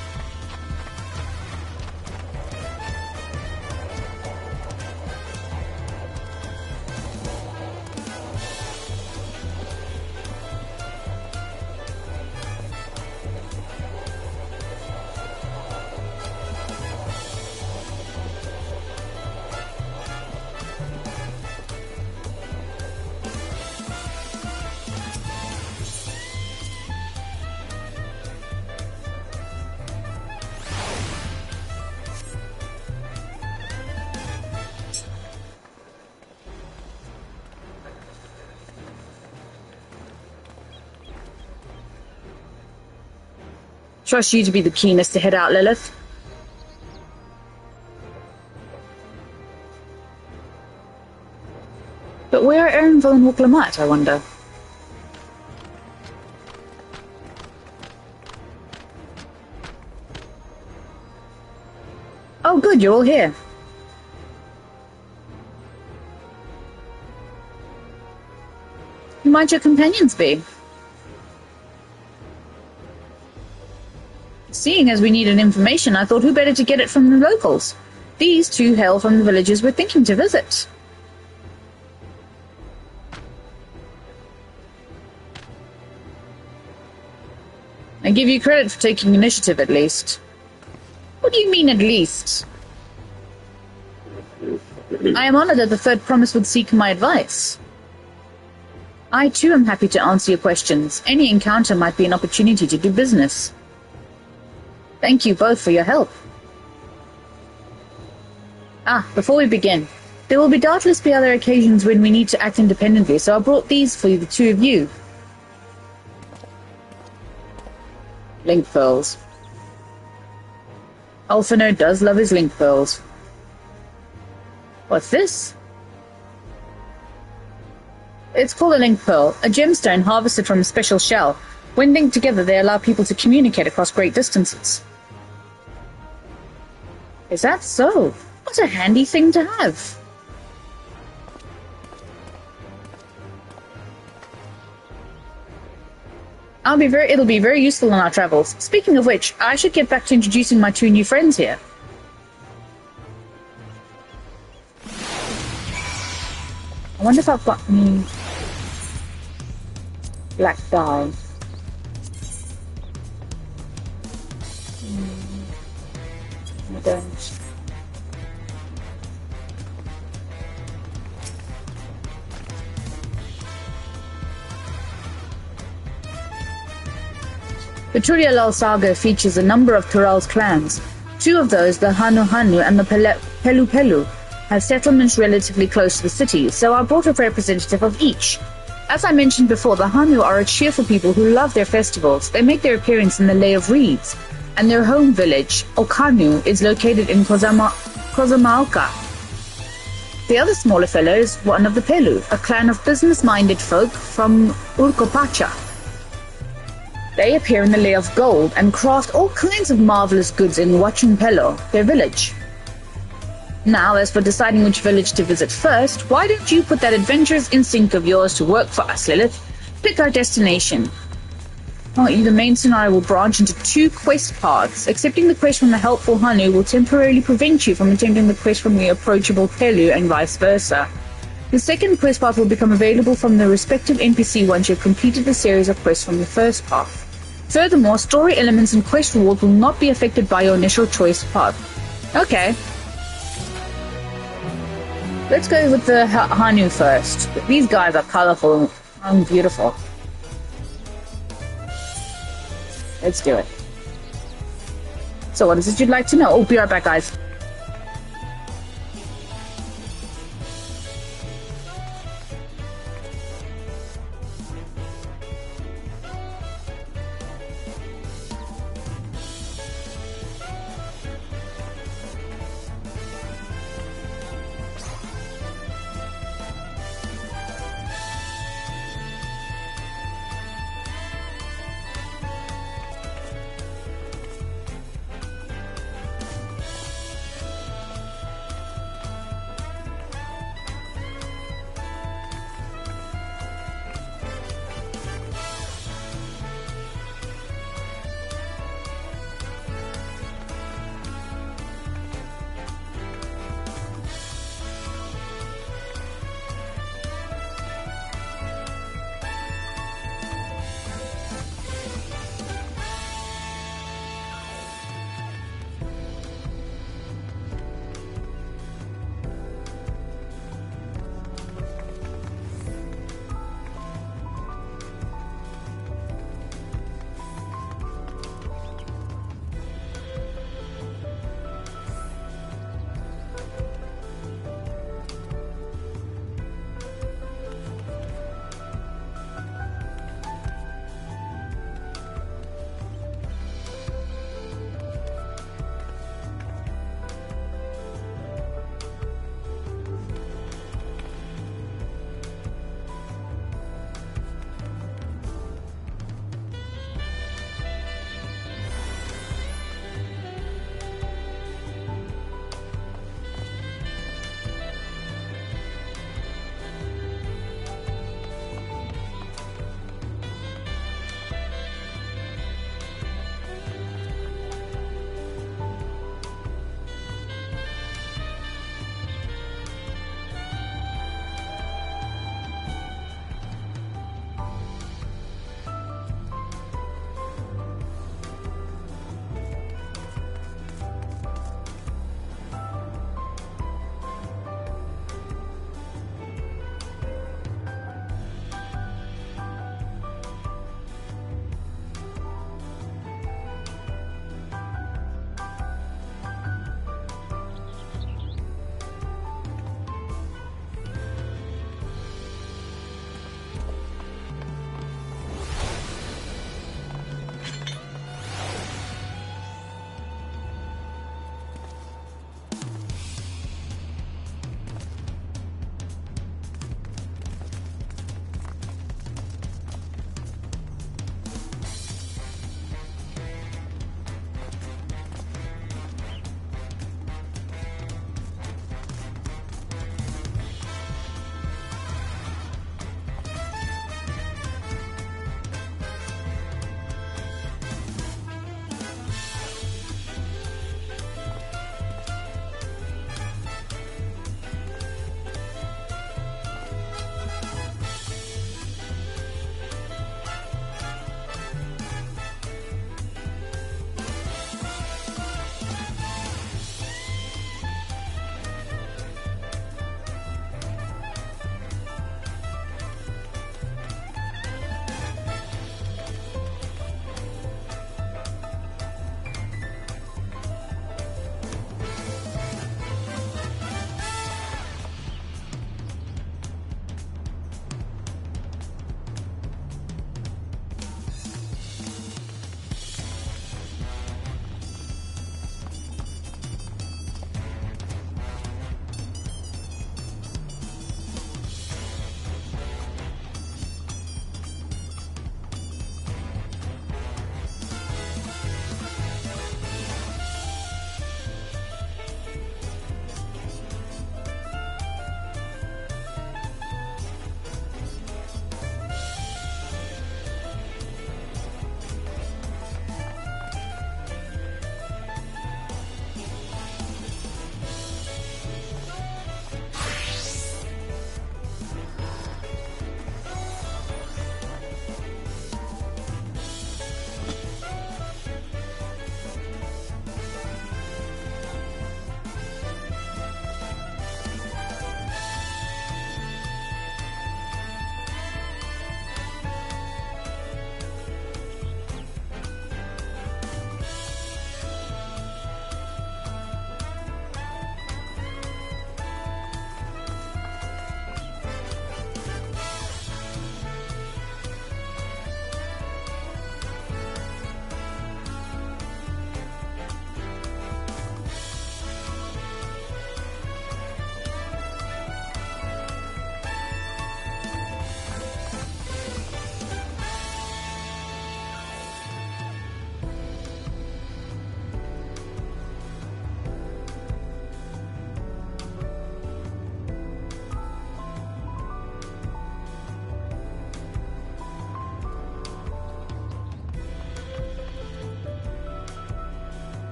[SPEAKER 1] Trust you to be the keenest to head out, Lilith. But where are Erinville and Wuklamite, I wonder? Oh good, you're all here. Who might your companions be? Seeing as we needed information, I thought who better to get it from the locals. These two hail from the villages we're thinking to visit. I give you credit for taking initiative, at least. What do you mean, at least? I am honored that the Third Promise would seek my advice. I, too, am happy to answer your questions. Any encounter might be an opportunity to do business. Thank you both for your help. Before we begin, there will doubtless be other occasions when we need to act independently, so I brought these for the two of you. Link pearls. Alphino does love his link pearls. What's this? It's called a link pearl, a gemstone harvested from a special shell. When linked together, they allow people to communicate across great distances. Is that so? What a handy thing to have. It'll be very useful in our travels. Speaking of which, I should get back to introducing my two new friends here. I wonder if I've got any black dye. I don't. The Turialal saga features a number of Tural's clans. Two of those, the Hanu Hanu and the Pelu Pelu, have settlements relatively close to the city, so I brought a representative of each. As I mentioned before, the Hanu are a cheerful people who love their festivals. They make their appearance in the Lay of Reeds, and their home village, Okanu, is located in Kozamaoka. The other smaller fellow is one of the Pelu, a clan of business-minded folk from Urkopacha. They appear in the Lay of Gold and craft all kinds of marvelous goods in Wachunpelo, their village. Now, as for deciding which village to visit first, why don't you put that adventurous instinct of yours to work for us, Lilith? Pick our destination. The main scenario will branch into two quest paths. Accepting the quest from the helpful Hanu will temporarily prevent you from attempting the quest from the approachable Pelu and vice versa. The second quest path will become available from the respective NPC once you've completed the series of quests from the first path. Furthermore, story elements and quest rewards will not be affected by your initial choice path. Okay. Let's go with the Hanu first. These guys are colorful and beautiful. Let's do it. So what is it you'd like to know? Oh, be right back, guys.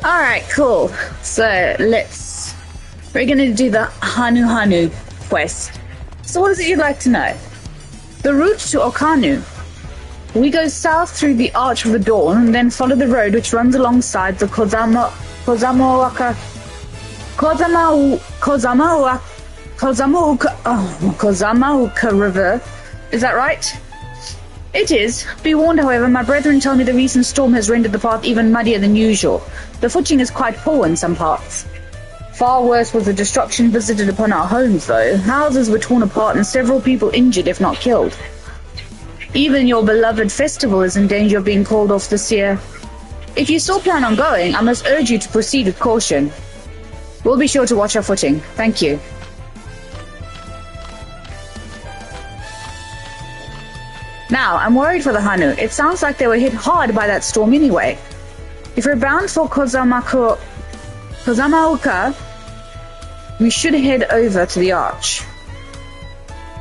[SPEAKER 1] Alright, cool. So we're gonna do the Hanu quest. So what is it you'd like to know? The route to Okanu. We go south through the Arch of the Dawn and then follow the road which runs alongside the Kozamauka River. Is that right? It is. Be warned, however, my brethren tell me the recent storm has rendered the path even muddier than usual. The footing is quite poor in some parts. Far worse was the destruction visited upon our homes, though. Houses were torn apart and several people injured, if not killed. Even your beloved festival is in danger of being called off this year. If you still plan on going, I must urge you to proceed with caution. We'll be sure to watch our footing. Thank you. Now, I'm worried for the Hanu. It sounds like they were hit hard by that storm anyway. If we're bound for Kozamauka, we should head over to the Arch.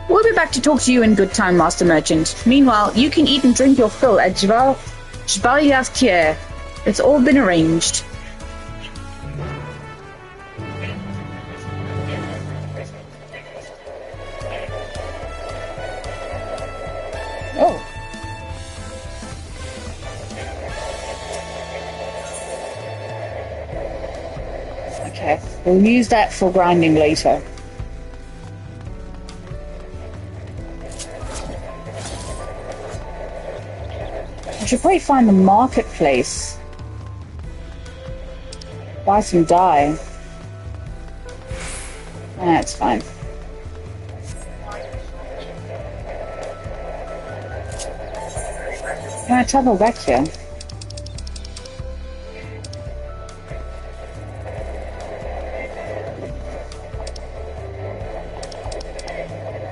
[SPEAKER 1] We'll be back to talk to you in good time, Master Merchant. Meanwhile, you can eat and drink your fill at Jvalya's Kier. It's all been arranged. Oh. Okay, we'll use that for grinding later. I should probably find the marketplace. Buy some dye. That's fine. Can I travel back here?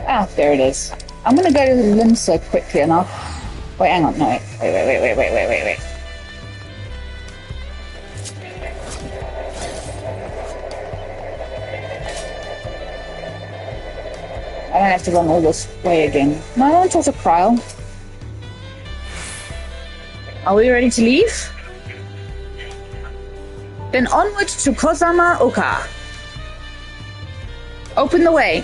[SPEAKER 1] Ah, there it is. I'm gonna go to the Limsa quickly and I'll... Wait, hang on, no, wait. I don't have to run all this way again. No, I don't talk to Kryl. Are we ready to leave? Then onward to Kozamauka. Open the way.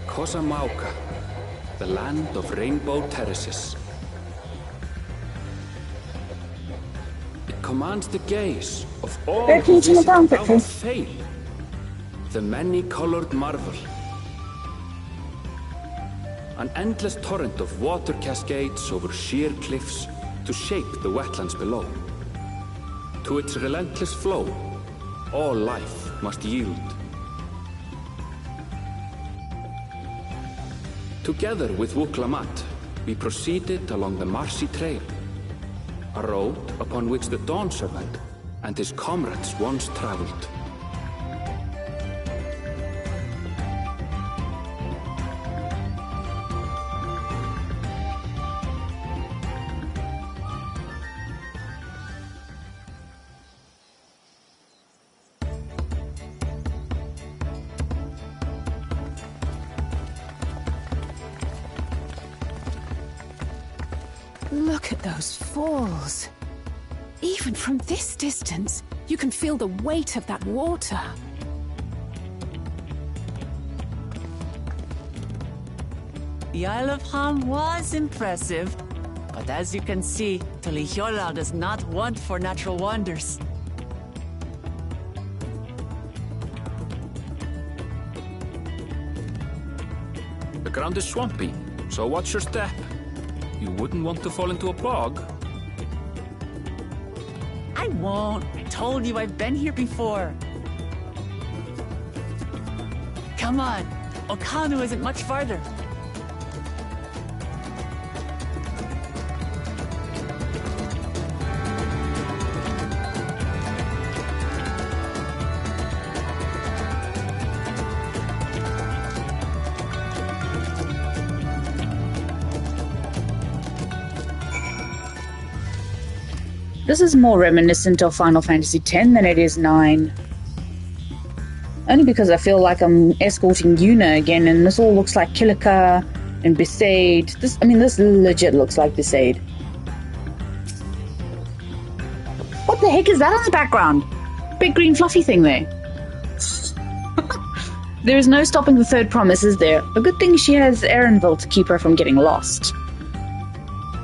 [SPEAKER 7] Kozamauka, the land of rainbow terraces. It commands the gaze of all who visit without fail. The many-colored marvel. An endless torrent of water cascades over sheer cliffs to shape the wetlands below. To its relentless flow, all life must yield. Together with Wuklamat, we proceeded along the marshy trail, a road upon which the Dawn Servant and his comrades once traveled.
[SPEAKER 12] Look at those falls. Even from this distance, you can feel the weight of that water.
[SPEAKER 3] The Isle of Ham was impressive, but as you can see, Tuliyola does not want for natural wonders.
[SPEAKER 7] The ground is swampy, so watch your step. You wouldn't want to fall into a bog.
[SPEAKER 3] I won't. I told you I've been here before. Come on. Okanu isn't much farther.
[SPEAKER 1] This is more reminiscent of Final Fantasy X than it is 9. Only because I feel like I'm escorting Yuna again, and this all looks like Kilika and Besaid. This legit looks like Besaid. What the heck is that on the background? Big green fluffy thing there. There is no stopping the third promise, is there? A good thing she has Erenville to keep her from getting lost.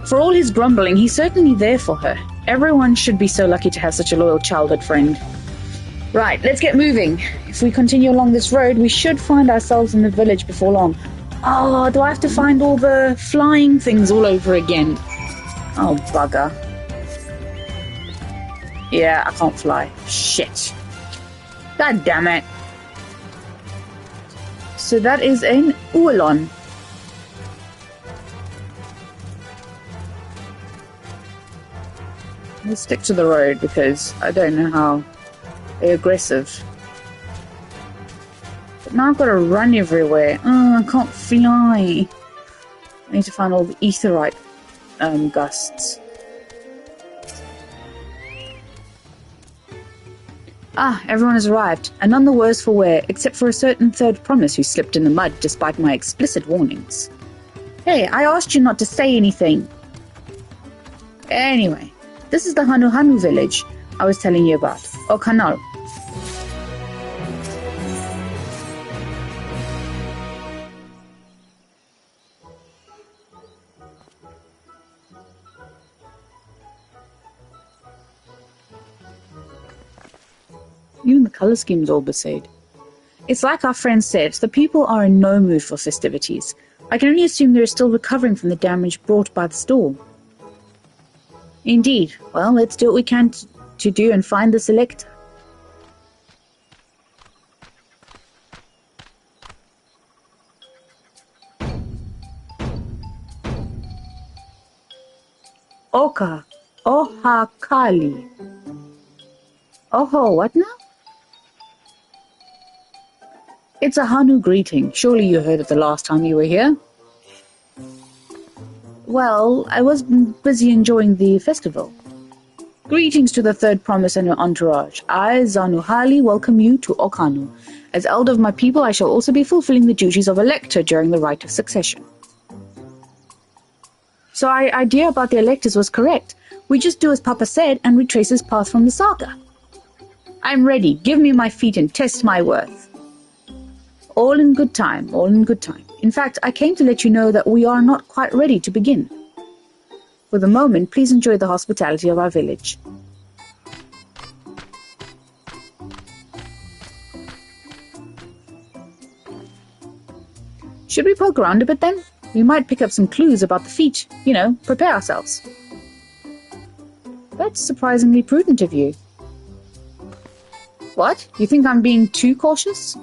[SPEAKER 1] For all his grumbling, he's certainly there for her. Everyone should be so lucky to have such a loyal childhood friend. Right, let's get moving. If we continue along this road, we should find ourselves in the village before long. Oh, do I have to find all the flying things all over again? Oh, bugger. Yeah, I can't fly. Shit. God damn it. So that is an Ualon. Let's stick to the road because I don't know how they're aggressive. But now I've got to run everywhere. Oh, I can't fly. I need to find all the aetheryte gusts. Ah, everyone has arrived, and none the worse for wear, except for a certain third promise who slipped in the mud despite my explicit warnings. Hey, I asked you not to say anything. Anyway, this is the Hanuhanu village I was telling you about, or Kanal. Even the colour scheme's all beside. It's like our friend said, the people are in no mood for festivities. I can only assume they're still recovering from the damage brought by the storm. Indeed. Well, let's do what we can to do and find the selector. Oka. Ohakali. Oh, what now? It's a Hanu greeting. Surely you heard it the last time you were here. Well, I was busy enjoying the festival. Greetings to the third promise and your entourage. I, Zanuhali, welcome you to Okanu. As elder of my people, I shall also be fulfilling the duties of elector during the rite of succession. So our idea about the electors was correct. We just do as Papa said and retrace his path from the saga. I'm ready. Give me my feet and test my worth. All in good time, all in good time. In fact, I came to let you know that we are not quite ready to begin. For the moment, please enjoy the hospitality of our village. Should we poke around a bit then? We might pick up some clues about the feat. You know, prepare ourselves. That's surprisingly prudent of you. What? You think I'm being too cautious?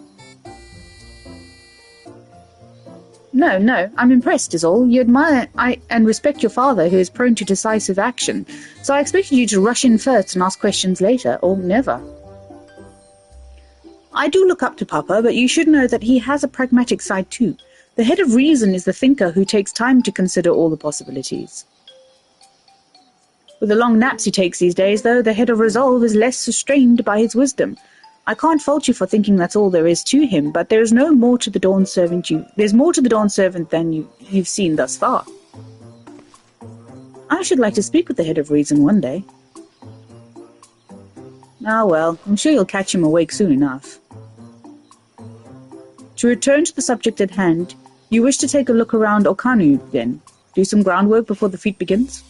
[SPEAKER 1] No, I'm impressed is all. You admire and respect your father, who is prone to decisive action, so I expected you to rush in first and ask questions later, or never. I do look up to Papa, but you should know that he has a pragmatic side too. The head of reason is the thinker who takes time to consider all the possibilities. With the long naps he takes these days, though, the head of resolve is less sustained by his wisdom. I can't fault you for thinking that's all there is to him, but there's more to the Dawn Servant than you've seen thus far. I should like to speak with the head of reason one day. Ah well, I'm sure you'll catch him awake soon enough. To return to the subject at hand, you wish to take a look around Okanu, then? Do some groundwork before the feat begins?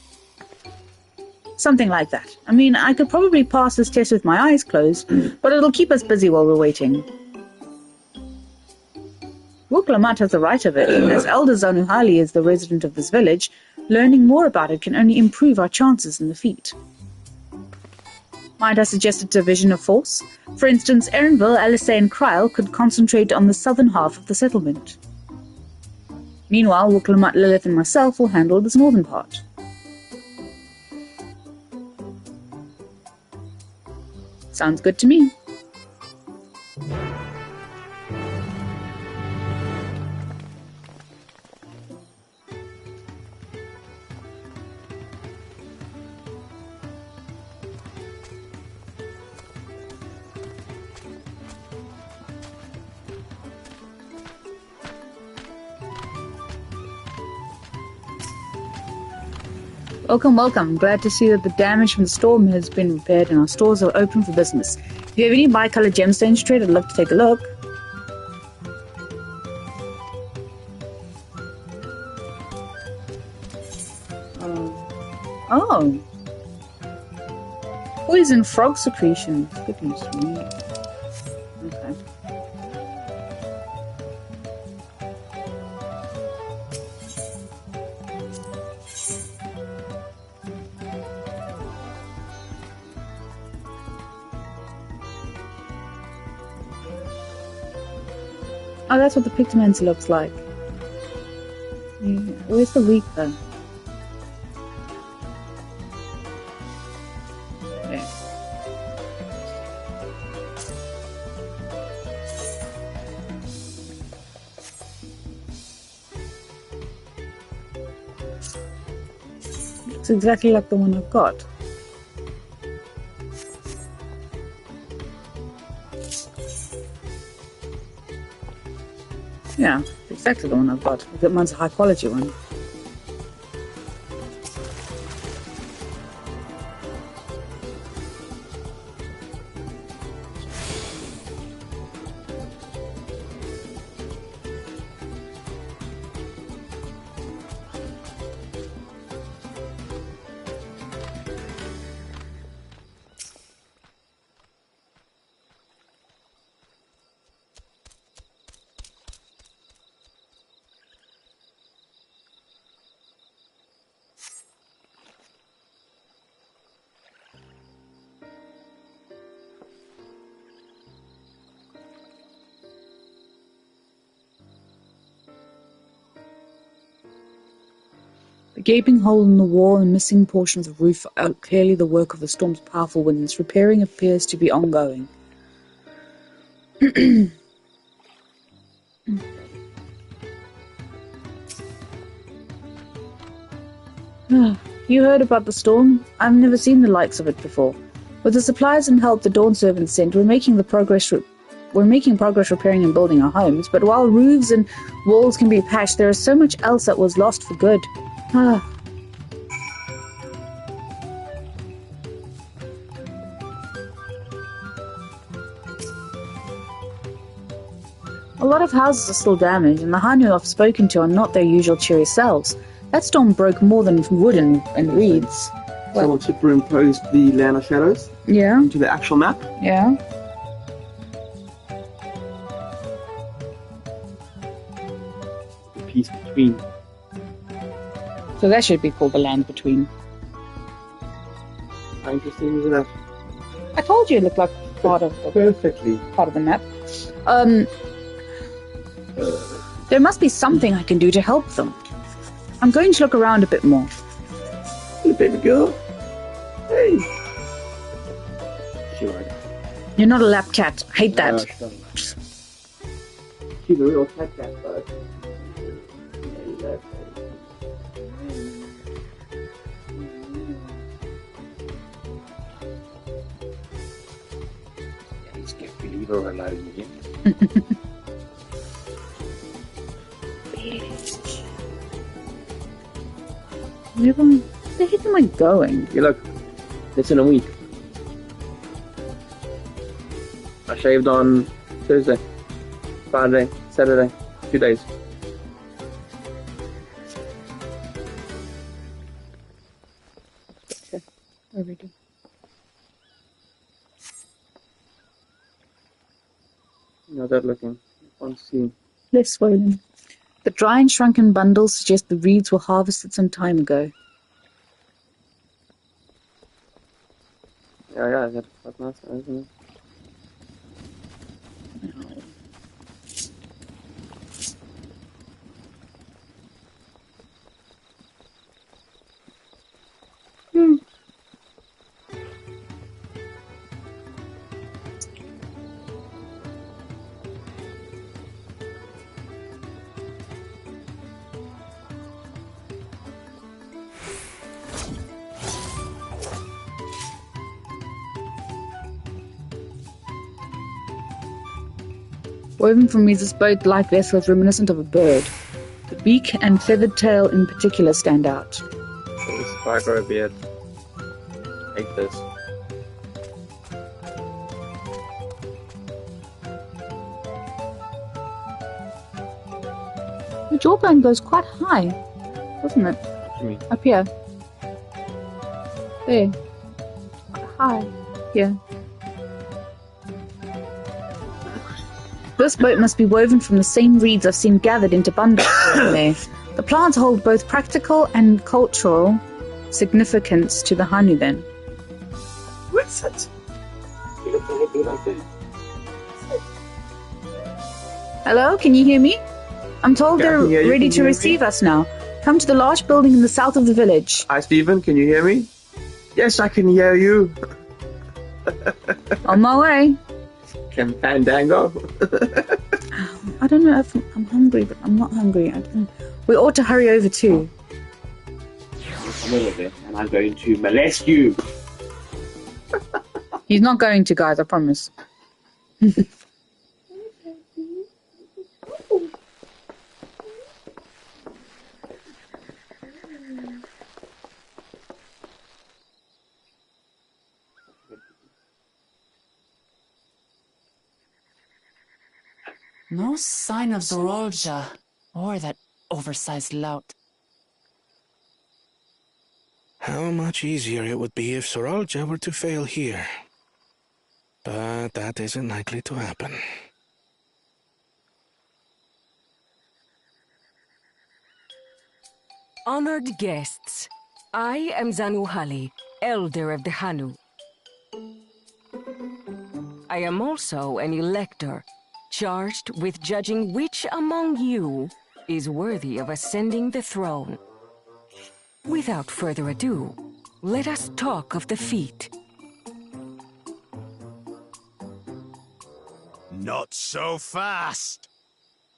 [SPEAKER 1] Something like that. I mean, I could probably pass this test with my eyes closed, but it'll keep us busy while we're waiting. Wuklamat has the right of it, and as Elder Zanuhali is the resident of this village, learning more about it can only improve our chances in the feat. Might I suggest a division of force? For instance, Erenville, Alisay, and Kryl could concentrate on the southern half of the settlement. Meanwhile, Wuklamat, Lilith, and myself will handle this northern part. Sounds good to me. Welcome, welcome. Glad to see that the damage from the storm has been repaired and our stores are open for business. If you have any bi-colored gemstones to trade, I'd love to take a look. Oh. Poison frog secretions. Goodness me. Okay. Oh, that's what the pigmentor looks like. Yeah. Where's the leak though? There. Looks exactly like the one I've got. Yeah, exactly the one I've got. That one's a high quality one. The gaping hole in the wall and missing portions of the roof are clearly the work of the storm's powerful winds. Repairing appears to be ongoing. You heard about the storm? I've never seen the likes of it before. With the supplies and help the Dawn servants sent, we're making progress repairing and building our homes, but while roofs and walls can be patched, there is so much else that was lost for good. A lot of houses are still damaged, and the Hanu I've spoken to are not their usual cheery selves. That storm broke more than wood and reeds.
[SPEAKER 20] Someone superimposed the Land of Shadows into the actual map.
[SPEAKER 1] Yeah.
[SPEAKER 20] The piece between.
[SPEAKER 1] So that should be called the Land Between.
[SPEAKER 20] How interesting is that?
[SPEAKER 1] I told you it looked like part of the map. There must be something I can do to help them. I'm going to look around a bit more.
[SPEAKER 20] Hey, baby girl. Hey. Sure.
[SPEAKER 1] You're not a lap cat. I hate that.
[SPEAKER 20] She's a real cat, bud. Believe or lie again.
[SPEAKER 1] Where the heck am I going?
[SPEAKER 20] You look, it's in a week. I shaved on Thursday, Friday, Saturday, 2 days.
[SPEAKER 1] Okay, overdue.
[SPEAKER 20] How's that looking? Let's see.
[SPEAKER 1] Less swollen. The dry and shrunken bundles suggest the reeds were harvested some time ago.
[SPEAKER 20] Yeah, that's nice, isn't it?
[SPEAKER 1] Woven from Misa's boat-like vessel reminiscent of a bird. The beak and feathered tail in particular stand out.
[SPEAKER 20] If I grow a beard. Like this.
[SPEAKER 1] The jawbone goes quite high, doesn't it?
[SPEAKER 20] What do you mean?
[SPEAKER 1] Up here. There. Quite high. Here. This boat must be woven from the same reeds I've seen gathered into bundles there. The plants hold both practical and cultural significance to the Hanu then.
[SPEAKER 20] What's it?
[SPEAKER 1] Hello, can you hear me? I'm told
[SPEAKER 20] Yeah, I
[SPEAKER 1] they're
[SPEAKER 20] can hear you.
[SPEAKER 1] ready
[SPEAKER 20] Can
[SPEAKER 1] to
[SPEAKER 20] you hear
[SPEAKER 1] receive
[SPEAKER 20] me?
[SPEAKER 1] us now. Come to the large building in the south of the village.
[SPEAKER 20] Hi, Stephen. Can you hear me? Yes, I can hear you.
[SPEAKER 1] On my way.
[SPEAKER 20] Can Fandango?
[SPEAKER 1] I don't know if I'm hungry, but I'm not hungry. I don't. We ought to hurry over too.
[SPEAKER 20] Come over there, and I'm going to molest you.
[SPEAKER 1] He's not going to, guys, I promise.
[SPEAKER 3] No sign of Zorolja or that oversized lout.
[SPEAKER 9] How much easier it would be if Soralja were to fail here. But that isn't likely to happen.
[SPEAKER 15] Honored guests, I am Zanuhali, Elder of the Hanu. I am also an elector, charged with judging which among you is worthy of ascending the throne. Without further ado, let us talk of the feat.
[SPEAKER 8] Not so fast.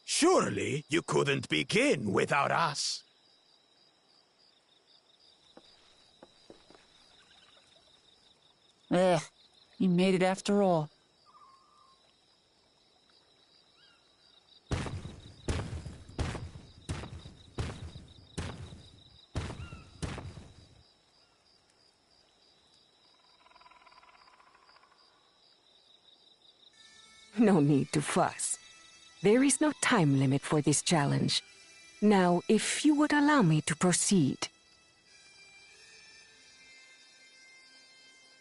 [SPEAKER 8] Surely you couldn't begin without us.
[SPEAKER 3] You made it after all.
[SPEAKER 15] No need to fuss. There is no time limit for this challenge. Now, if you would allow me to proceed.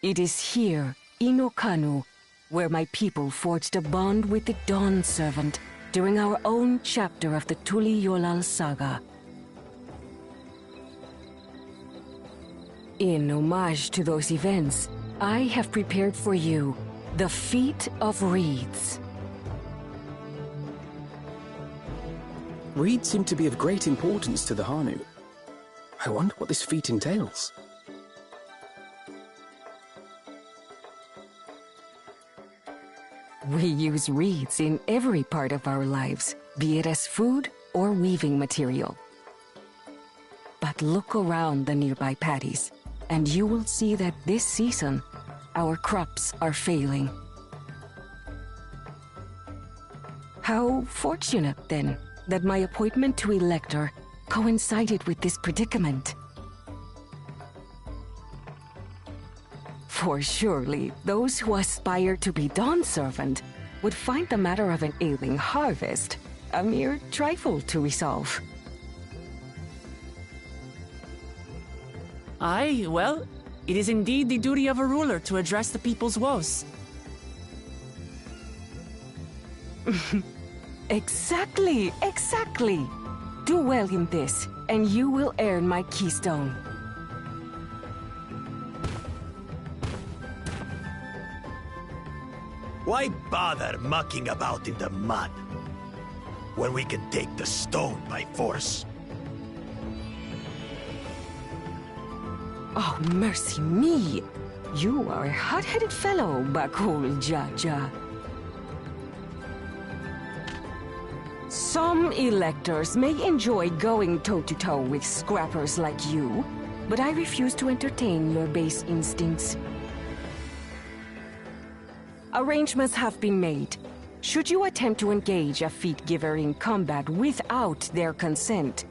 [SPEAKER 15] It is here, in Okanu, where my people forged a bond with the Dawn Servant during our own chapter of the Tuli Yolal saga. In homage to those events, I have prepared for you the Feat of Reeds.
[SPEAKER 2] Reeds seem to be of great importance to the Hanu. I wonder what this feat entails.
[SPEAKER 15] We use reeds in every part of our lives, be it as food or weaving material. But look around the nearby paddies, and you will see that this season, our crops are failing. How fortunate, then, that my appointment to Elector coincided with this predicament. For surely, those who aspire to be Dawn Servant would find the matter of an ailing harvest a mere trifle to resolve.
[SPEAKER 3] Aye, well, it is indeed the duty of a ruler to address the people's woes.
[SPEAKER 15] Exactly, exactly. Do well in this, and you will earn my keystone.
[SPEAKER 8] Why bother mucking about in the mud when we can take the stone by force?
[SPEAKER 15] Oh, mercy me! You are a hot-headed fellow, Bakul Jaja. Some electors may enjoy going toe-to-toe with scrappers like you, but I refuse to entertain your base instincts. Arrangements have been made. Should you attempt to engage a feat giver in combat without their consent,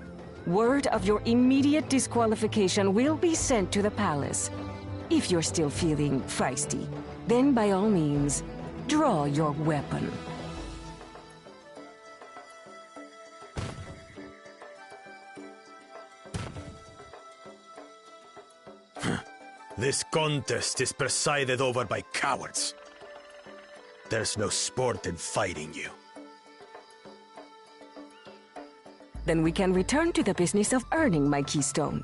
[SPEAKER 15] Word of your immediate disqualification will be sent to the palace. If you're still feeling feisty, then by all means, draw your weapon.
[SPEAKER 8] This contest is presided over by cowards. There's no sport in fighting you.
[SPEAKER 15] Then we can return to the business of earning my keystone.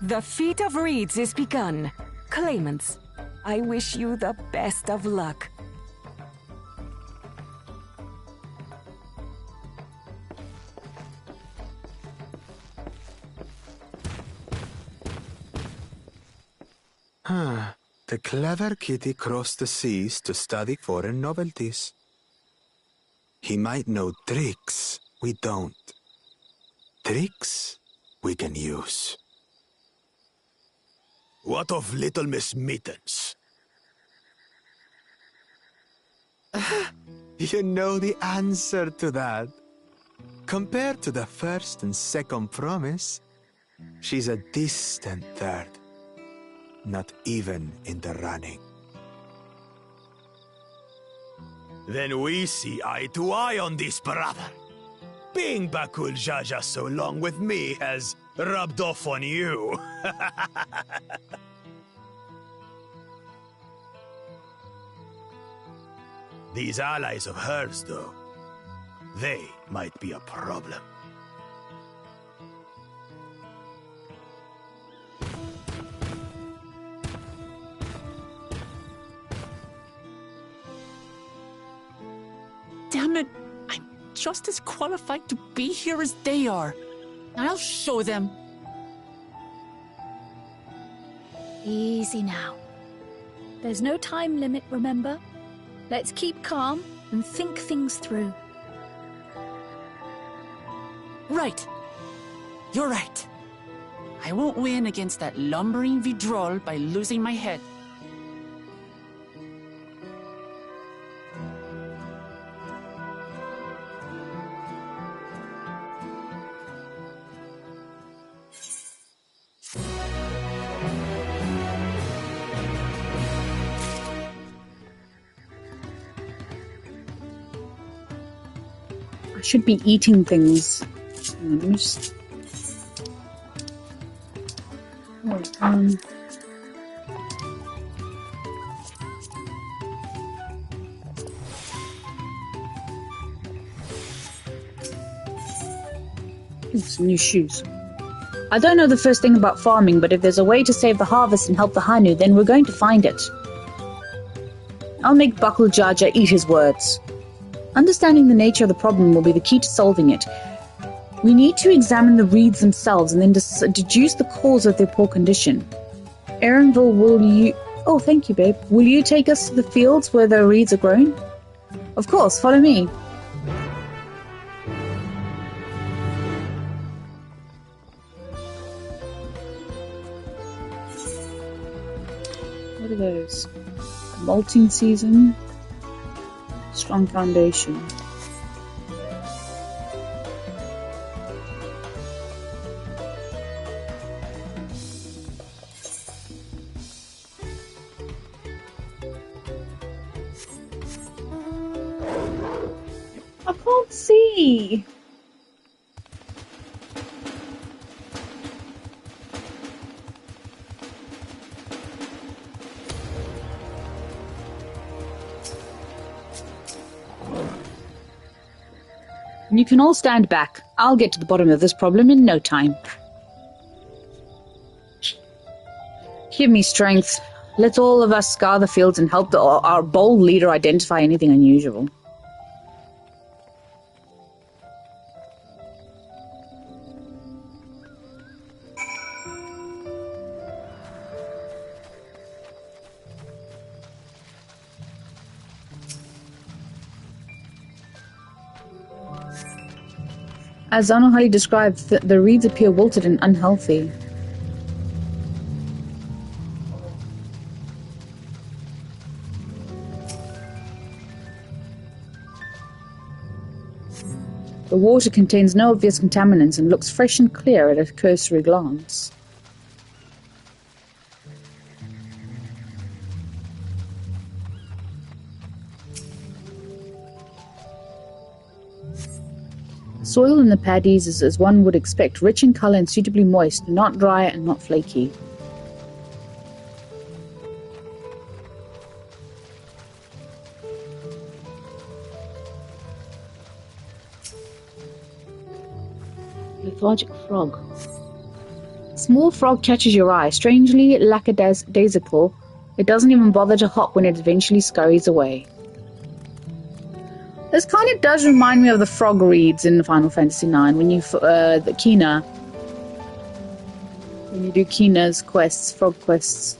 [SPEAKER 15] The feat of reeds is begun. Claimants, I wish you the best of luck.
[SPEAKER 13] The clever kitty crossed the seas to study foreign novelties. He might know tricks we don't. Tricks we can use.
[SPEAKER 8] What of Little Miss Mittens?
[SPEAKER 13] You know the answer to that. Compared to the first and second promise, she's a distant third. Not even in the running.
[SPEAKER 8] Then we see eye to eye on this, brother. Being Bakul Jaja so long with me has rubbed off on you. These allies of hers, though, they might be a problem.
[SPEAKER 3] Damn it! I'm just as qualified to be here as they are. I'll show them.
[SPEAKER 4] Easy now. There's no time limit, remember? Let's keep calm and think things through.
[SPEAKER 3] Right. You're right. I won't win against that lumbering Vidrol by losing my head.
[SPEAKER 1] I should be eating things. Let me just... Some new shoes. I don't know the first thing about farming, but if there's a way to save the harvest and help the Hanu, then we're going to find it. I'll make Bakul Jaja eat his words. Understanding the nature of the problem will be the key to solving it. We need to examine the reeds themselves and then deduce the cause of their poor condition. Erinville, will you... Oh, thank you, babe. Will you take us to the fields where the reeds are grown? Of course, follow me. What are those? Molting season. Strong foundation. I can't see. You can all stand back. I'll get to the bottom of this problem in no time. Give me strength. Let all of us scour the fields and help our bold leader identify anything unusual. As Zanohali described, the reeds appear wilted and unhealthy. The water contains no obvious contaminants and looks fresh and clear at a cursory glance. Soil in the paddies is as one would expect, rich in colour and suitably moist, not dry and not flaky. Lethargic frog. Small frog catches your eye, strangely lackadaisical. It doesn't even bother to hop when it eventually scurries away. This kind of does remind me of the frog reeds in Final Fantasy IX, when you the Kina. When you do Kina's quests, frog quests.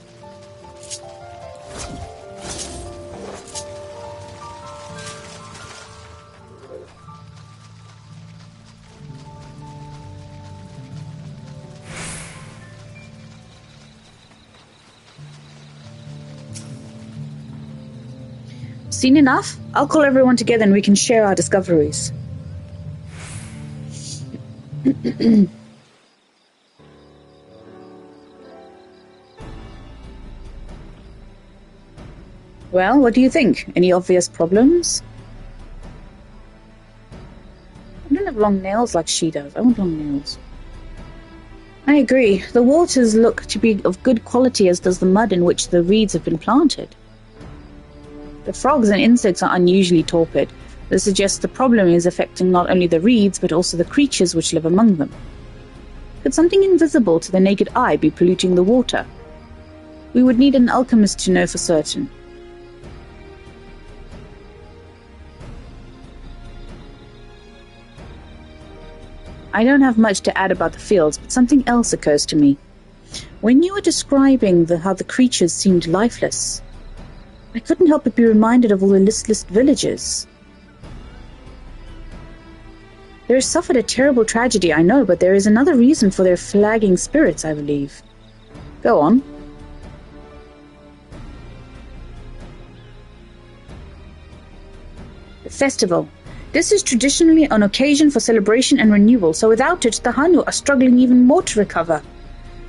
[SPEAKER 1] Seen enough? I'll call everyone together and we can share our discoveries. Well, what do you think? Any obvious problems? I don't have long nails like she does. I want long nails. I agree. The waters look to be of good quality, as does the mud in which the reeds have been planted. The frogs and insects are unusually torpid. This suggests the problem is affecting not only the reeds, but also the creatures which live among them. Could something invisible to the naked eye be polluting the water? We would need an alchemist to know for certain. I don't have much to add about the fields, but something else occurs to me. When you were describing how the creatures seemed lifeless, I couldn't help but be reminded of all the listless villagers. They have suffered a terrible tragedy, I know, but there is another reason for their flagging spirits, I believe. Go on. The festival. This is traditionally an occasion for celebration and renewal, so without it, the Hanu are struggling even more to recover.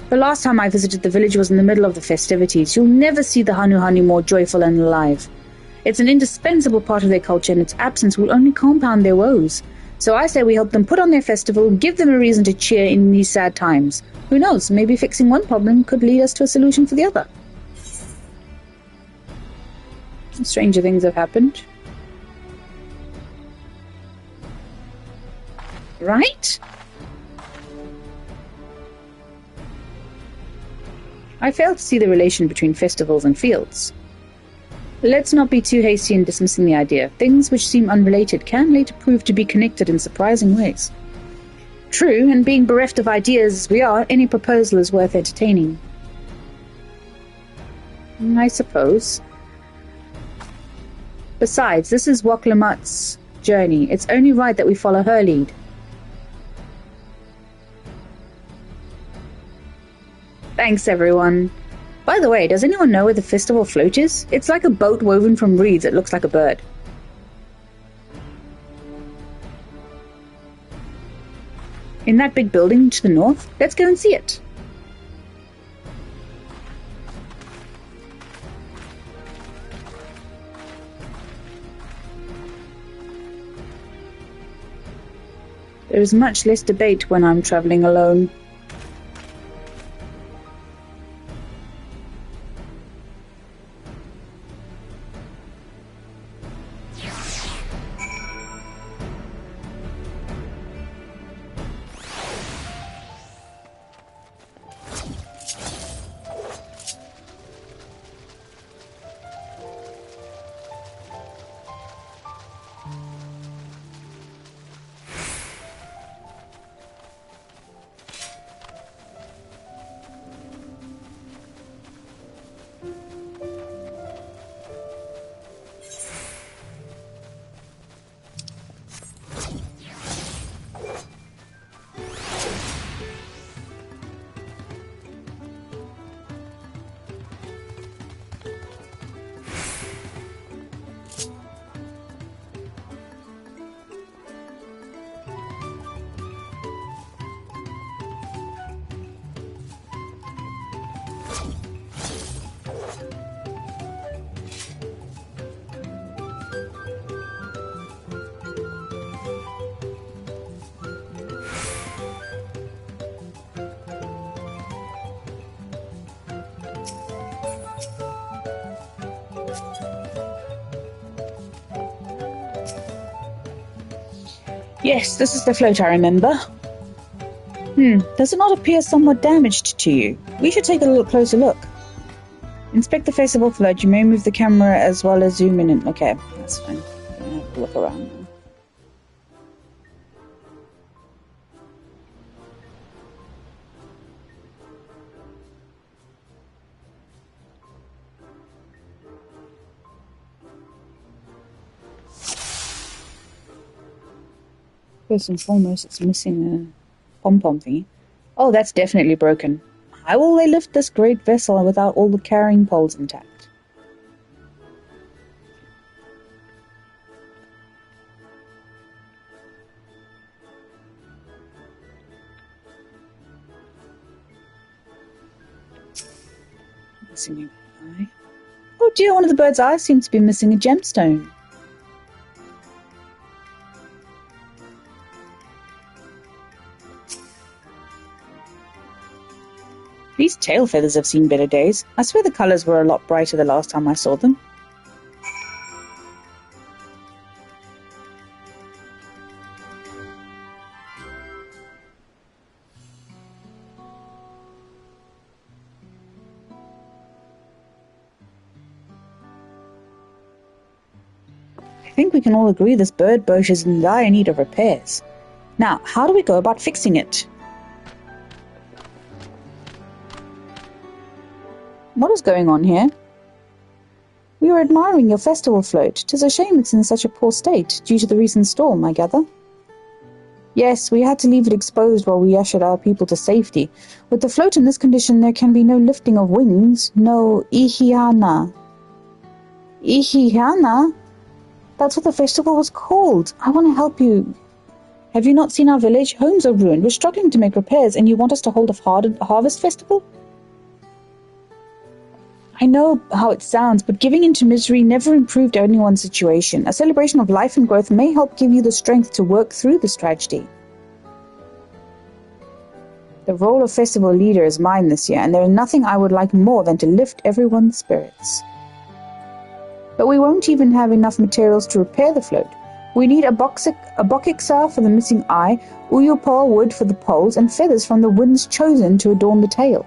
[SPEAKER 1] The last time I visited the village was in the middle of the festivities. You'll never see the Hanu more joyful and alive. It's an indispensable part of their culture, and its absence will only compound their woes. So I say we help them put on their festival, give them a reason to cheer in these sad times. Who knows, maybe fixing one problem could lead us to a solution for the other. Stranger things have happened. Right? I fail to see the relation between festivals and fields. Let's not be too hasty in dismissing the idea. Things which seem unrelated can later prove to be connected in surprising ways. True, and being bereft of ideas as we are, any proposal is worth entertaining. I suppose. Besides, this is Waklamat's journey. It's only right that we follow her lead. Thanks, everyone. By the way, does anyone know where the festival float is? It's like a boat woven from reeds that looks like a bird. In that big building to the north? Let's go and see it. There is much less debate when I'm traveling alone. Yes, this is the float I remember. Does it not appear somewhat damaged to you? We should take a little closer look. Inspect the festival float. You may move the camera as well as zoom in. Okay, that's fine. I'm gonna have a look around now. First and foremost, it's missing a pom-pom thingy. Oh, that's definitely broken. How will they lift this great vessel without all the carrying poles intact? Missing an eye. Oh dear, one of the bird's eyes seems to be missing a gemstone. These tail feathers have seen better days. I swear the colours were a lot brighter the last time I saw them. I think we can all agree this bird boat is in dire need of repairs. Now, how do we go about fixing it? What is going on here? We were admiring your festival float. 'Tis a shame it's in such a poor state, due to the recent storm, I gather. Yes, we had to leave it exposed while we ushered our people to safety. With the float in this condition, there can be no lifting of wings, no ihihana. Ihihana? That's what the festival was called. I want to help you. Have you not seen our village? Homes are ruined. We're struggling to make repairs, and you want us to hold a harvest festival? I know how it sounds, but giving into misery never improved anyone's situation. A celebration of life and growth may help give you the strength to work through this tragedy. The role of festival leader is mine this year, and there is nothing I would like more than to lift everyone's spirits. But we won't even have enough materials to repair the float. We need a bokixa for the missing eye, uyupa wood for the poles, and feathers from the winds chosen to adorn the tail.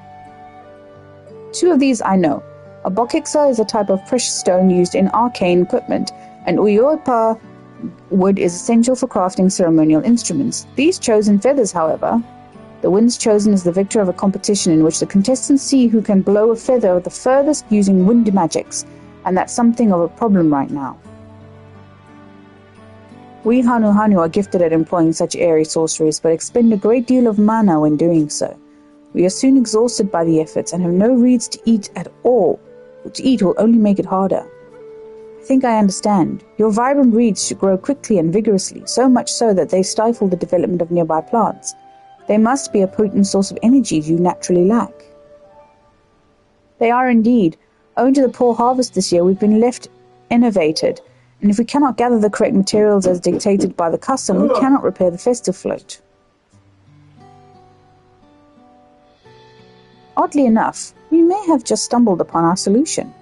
[SPEAKER 1] 2 of these I know. A bokixa is a type of precious stone used in arcane equipment, and uyupa wood is essential for crafting ceremonial instruments. These chosen feathers, however, the winds chosen is the victor of a competition in which the contestants see who can blow a feather the furthest using wind magics, and that's something of a problem right now. We Hanu are gifted at employing such airy sorceries, but expend a great deal of mana when doing so. We are soon exhausted by the efforts and have no reeds to eat at all. To eat will only make it harder. I think I understand. Your vibrant reeds should grow quickly and vigorously, so much so that they stifle the development of nearby plants. They must be a potent source of energy you naturally lack. They are indeed. Owing to the poor harvest this year, we've been left innovated, and if we cannot gather the correct materials as dictated by the custom, we cannot repair the festive float. Oddly enough, we may have just stumbled upon our solution.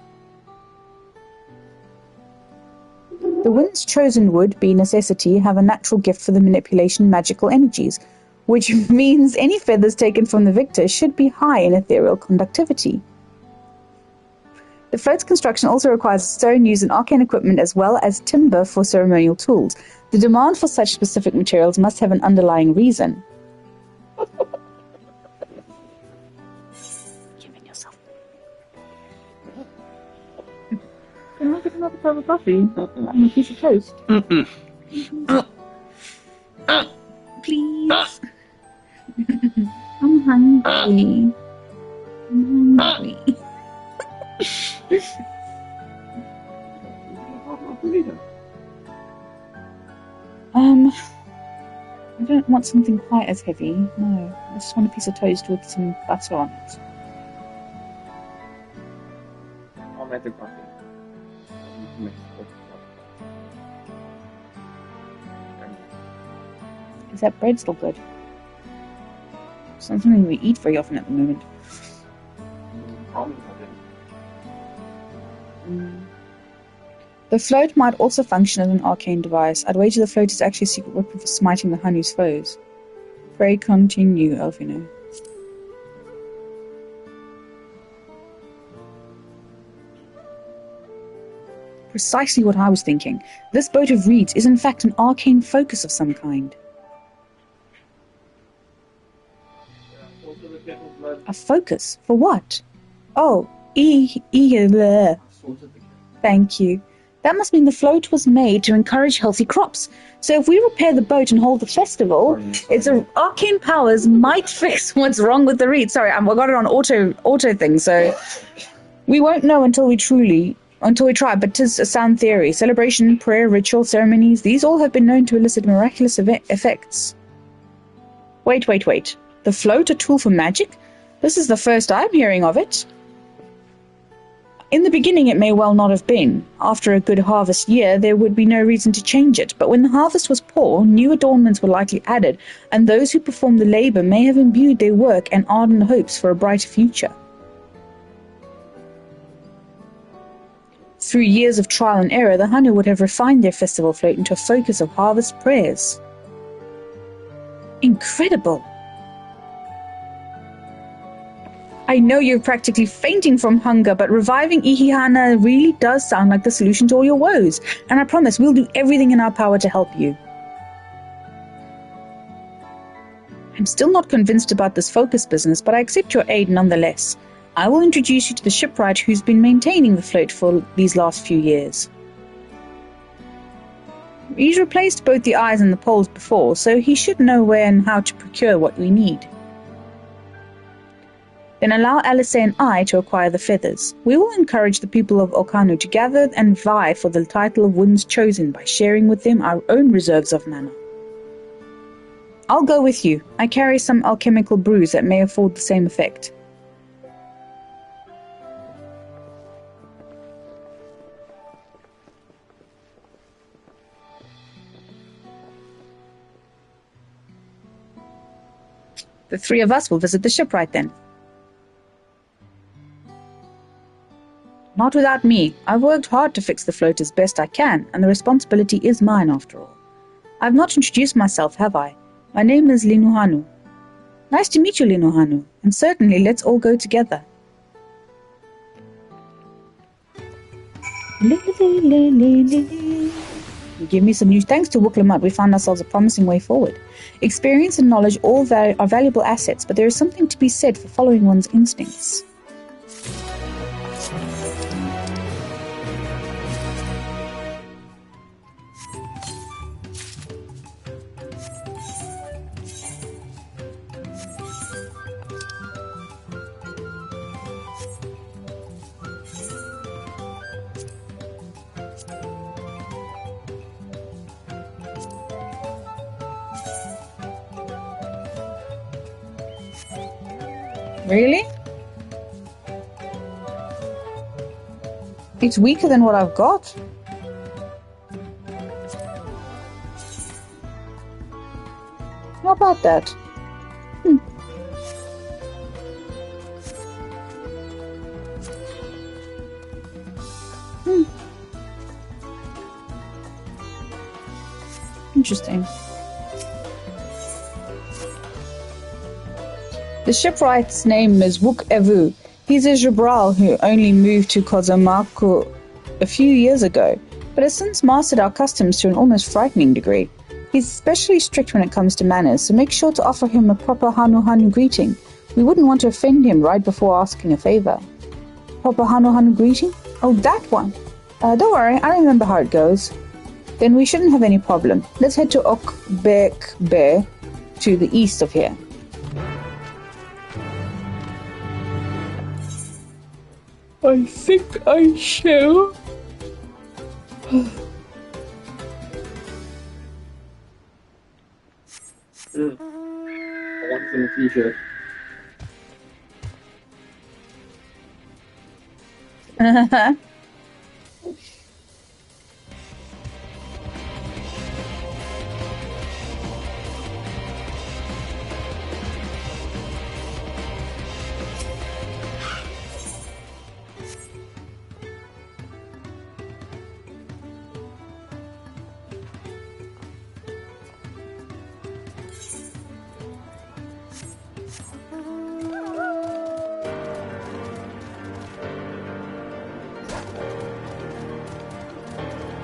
[SPEAKER 1] The winds chosen would, be necessity, have a natural gift for the manipulation of magical energies, which means any feathers taken from the victor should be high in ethereal conductivity. The float's construction also requires stone used in arcane equipment as well as timber for ceremonial tools. The demand for such specific materials must have an underlying reason. Can I get another cup of coffee? And a piece of toast? Please. I'm hungry. I'm hungry. I don't want something quite as heavy. No, I just want a piece of toast with some butter on it.
[SPEAKER 20] I'll make the coffee.
[SPEAKER 1] Is that bread still good? It's not something we eat very often at the moment. The float might also function as an arcane device. I'd wager the float is actually a secret weapon for smiting the Hanu's foes. Pray continue, Elfino. Precisely what I was thinking. This boat of reeds is in fact an arcane focus of some kind. A focus? For what? Oh, thank you. That must mean the float was made to encourage healthy crops. So if we repair the boat and hold the festival, its arcane powers might fix what's wrong with the reed. Sorry, I got it on auto thing, so we won't know until we try, but 'tis a sound theory. Celebration, prayer, ritual, ceremonies, these all have been known to elicit miraculous effects. Wait. The float, a tool for magic? This is the first I'm hearing of it. In the beginning, it may well not have been. After a good harvest year, there would be no reason to change it. But when the harvest was poor, new adornments were likely added, and those who performed the labor may have imbued their work and ardent hopes for a brighter future. Through years of trial and error, the Hanu would have refined their festival float into a focus of harvest prayers. Incredible! I know you're practically fainting from hunger, but reviving Ihihana really does sound like the solution to all your woes, and I promise we'll do everything in our power to help you. I'm still not convinced about this focus business, but I accept your aid nonetheless. I will introduce you to the shipwright who's been maintaining the float for these last few years. He's replaced both the eyes and the poles before, so he should know where and how to procure what we need. Then allow Alice and I to acquire the feathers. We will encourage the people of Okanu to gather and vie for the title of Winds Chosen by sharing with them our own reserves of mana. I'll go with you. I carry some alchemical brews that may afford the same effect. The three of us will visit the shipwright then. Not without me. I've worked hard to fix the float as best I can, and the responsibility is mine after all. I've not introduced myself, have I? My name is Linuhanu. Nice to meet you, Linuhanu, and certainly let's all go together. Give me some news. Thanks to Wuklamut, we found ourselves a promising way forward. Experience and knowledge all are valuable assets, but there is something to be said for following one's instincts. Really? It's weaker than what I've got. How about that? Interesting. The shipwright's name is Wook Evu. He's a Jabral who only moved to Kozamaku a few years ago, but has since mastered our customs to an almost frightening degree. He's especially strict when it comes to manners, so make sure to offer him a proper Hanu greeting. We wouldn't want to offend him right before asking a favor. Proper Hanu greeting? Oh, that one. Don't worry, I remember how it goes. Then we shouldn't have any problem. Let's head to Okbekbe, to the east of here. I think I shall.
[SPEAKER 20] I want some t-shirt.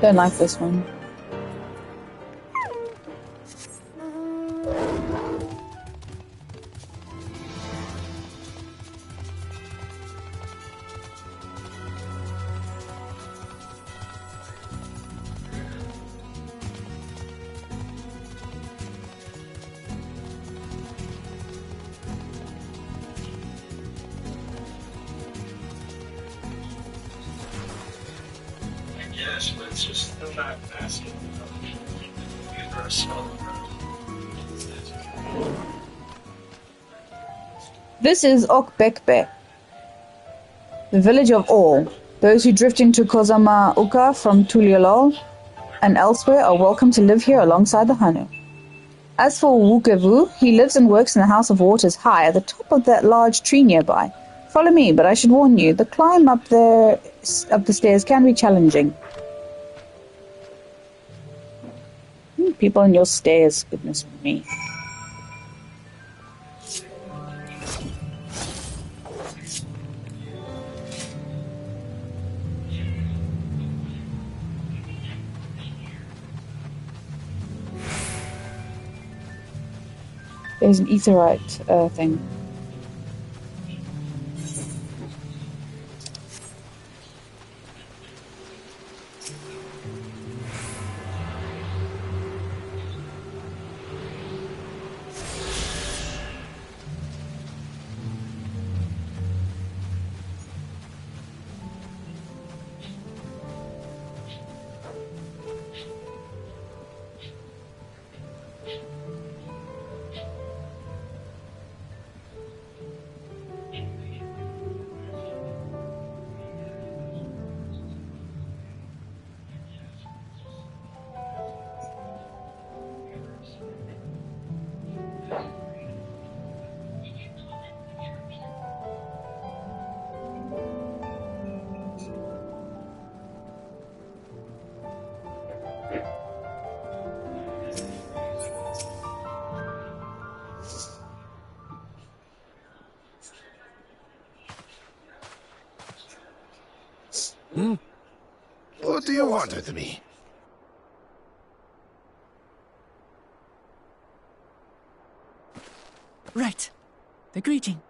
[SPEAKER 1] Don't like this one.
[SPEAKER 21] Yes, but it's just the fact asking for a small
[SPEAKER 1] This is Okbekbe, the village of all. Those who drifting to Kozama Uka from Tuliolol and elsewhere are welcome to live here alongside the Hanu. As for Wukevu, he lives and works in the House of Waters high at the top of that large tree nearby. Follow me, but I should warn you, the climb up the stairs can be challenging. People in your stairs, goodness me. There's an etherite thing.
[SPEAKER 16] What do you want with me?
[SPEAKER 3] Right. The greeting.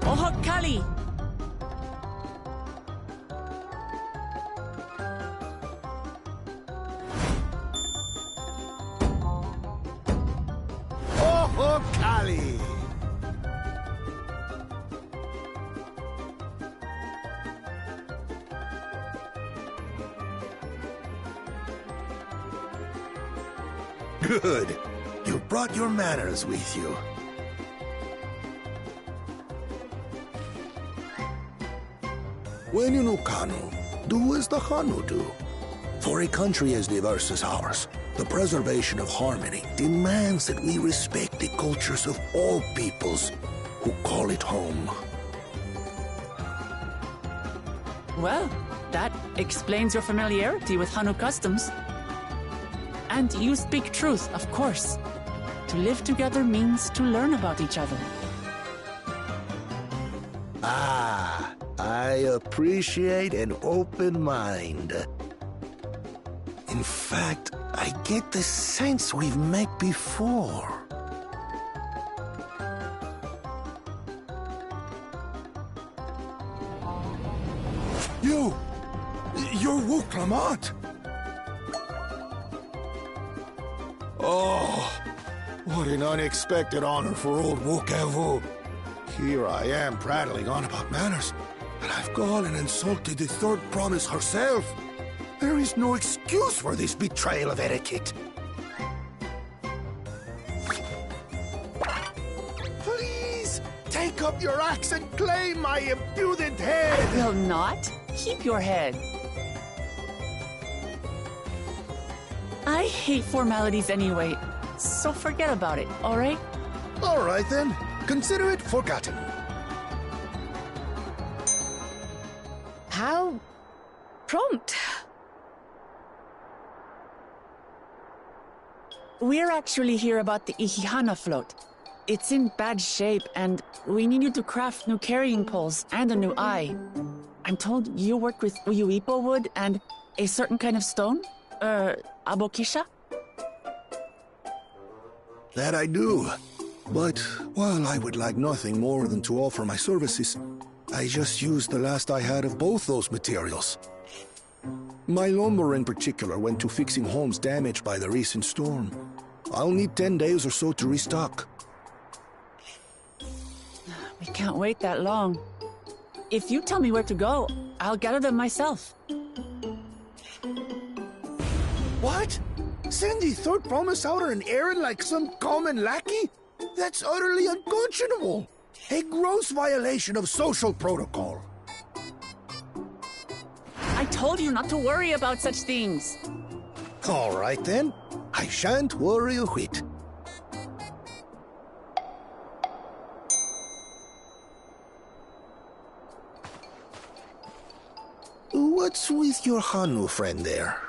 [SPEAKER 3] Ohokali!
[SPEAKER 16] Ohokali! Good. You brought your manners with you. When you know Kanu, do as the Hanu do. For a country as diverse as ours, the preservation of harmony demands that we respect the cultures of all peoples who call it home.
[SPEAKER 3] Well, that explains your familiarity with Hanu customs. And you speak truth, of course. To live together means to learn about each other.
[SPEAKER 16] Ah, I appreciate an open mind. In fact, I get the sense we've met before. You're Wuklamant! Oh, what an unexpected honor for old Wukevu. Here I am prattling on about manners, and I've gone and insulted the third promise herself. There is no excuse for this betrayal of etiquette. Please, take up your axe and claim my impudent head!
[SPEAKER 3] I will not. Keep your head. I hate formalities anyway, so forget about it, all right?
[SPEAKER 16] All right then. Consider it forgotten.
[SPEAKER 4] How prompt.
[SPEAKER 3] We're actually here about the Ihihana float. It's in bad shape, and we need you to craft new carrying poles and a new eye. I'm told you work with Uyuipo wood and a certain kind of stone? Abokisha?
[SPEAKER 16] That I do. But while I would like nothing more than to offer my services, I just used the last I had of both those materials. My lumber in particular went to fixing homes damaged by the recent storm. I'll need 10 days or so to restock.
[SPEAKER 3] We can't wait that long. If you tell me where to go, I'll gather them myself.
[SPEAKER 8] What? Send the third promise out on an errand like some common lackey? That's utterly unconscionable. A gross violation of social protocol.
[SPEAKER 3] I told you not to worry about such things.
[SPEAKER 8] All right then. I shan't worry a whit. What's with your Hanu friend there?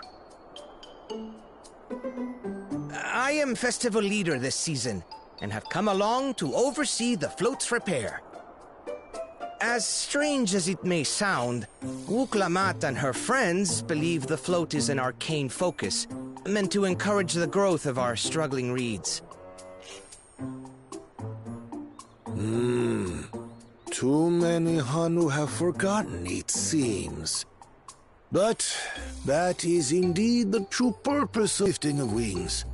[SPEAKER 6] I am festival leader this season, and have come along to oversee the float's repair. As strange as it may sound, Wuklamat and her friends believe the float is an arcane focus, meant to encourage the growth of our struggling reeds.
[SPEAKER 8] Too many Hanu have forgotten, it seems. But that is indeed the true purpose of lifting of wings.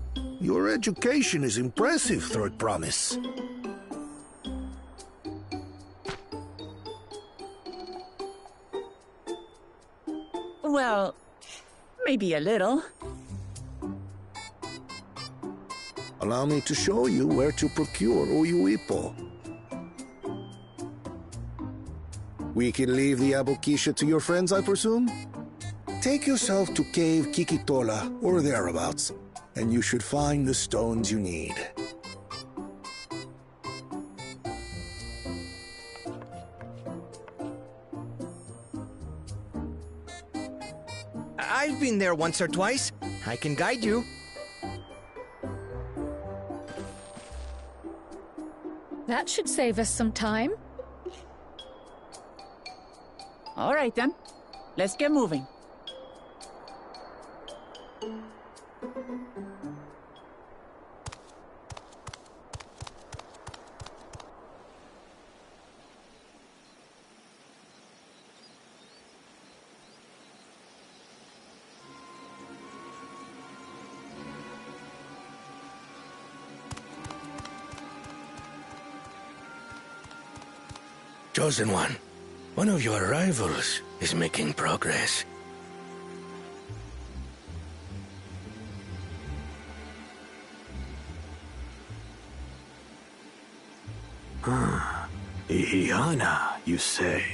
[SPEAKER 8] Your education is impressive, Third Promise.
[SPEAKER 3] Well, maybe a little.
[SPEAKER 8] Allow me to show you where to procure Uyuipo. We can leave the Abokisha to your friends, I presume? Take yourself to Cave Kikitola or thereabouts, and you should find the stones you need.
[SPEAKER 6] I've been there once or twice. I can guide you.
[SPEAKER 4] That should save us some time.
[SPEAKER 3] All right then. Let's get moving.
[SPEAKER 14] Chosen one of your rivals is making progress.
[SPEAKER 13] Ihiana, you say?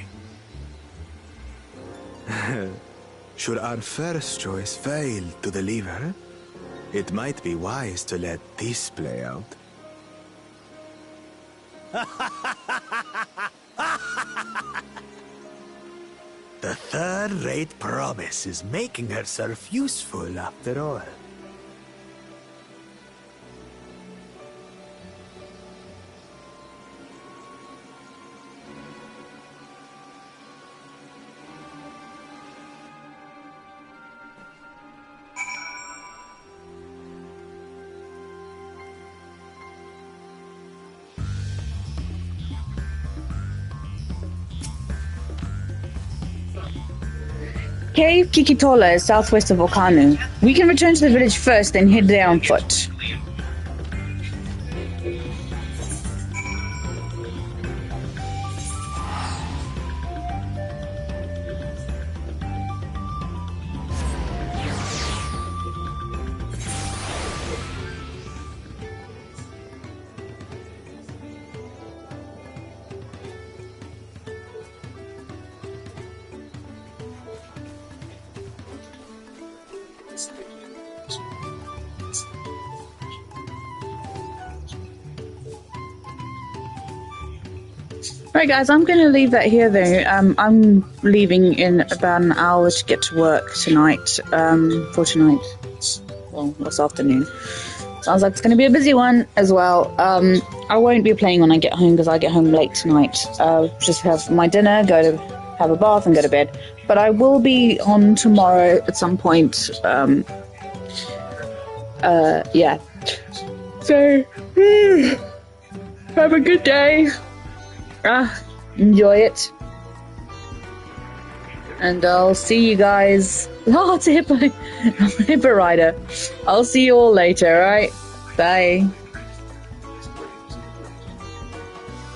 [SPEAKER 13] Should our first choice fail to deliver, it might be wise to let this play out. The third-rate promise is making herself useful after all.
[SPEAKER 1] Cave Kikitola is southwest of Okanu. We can return to the village first, then head there on foot. Right, guys, I'm going to leave that here, though. I'm leaving in about an hour to get to work tonight, for tonight. Well, this afternoon. Sounds like it's going to be a busy one as well. I won't be playing when I get home because I get home late tonight. Just have my dinner, go to have a bath and go to bed. But I will be on tomorrow at some point. Yeah. So, have a good day. Enjoy it. And I'll see you guys. Oh, it's a hippo. I'm a hippo rider. I'll see you all later, alright? Bye.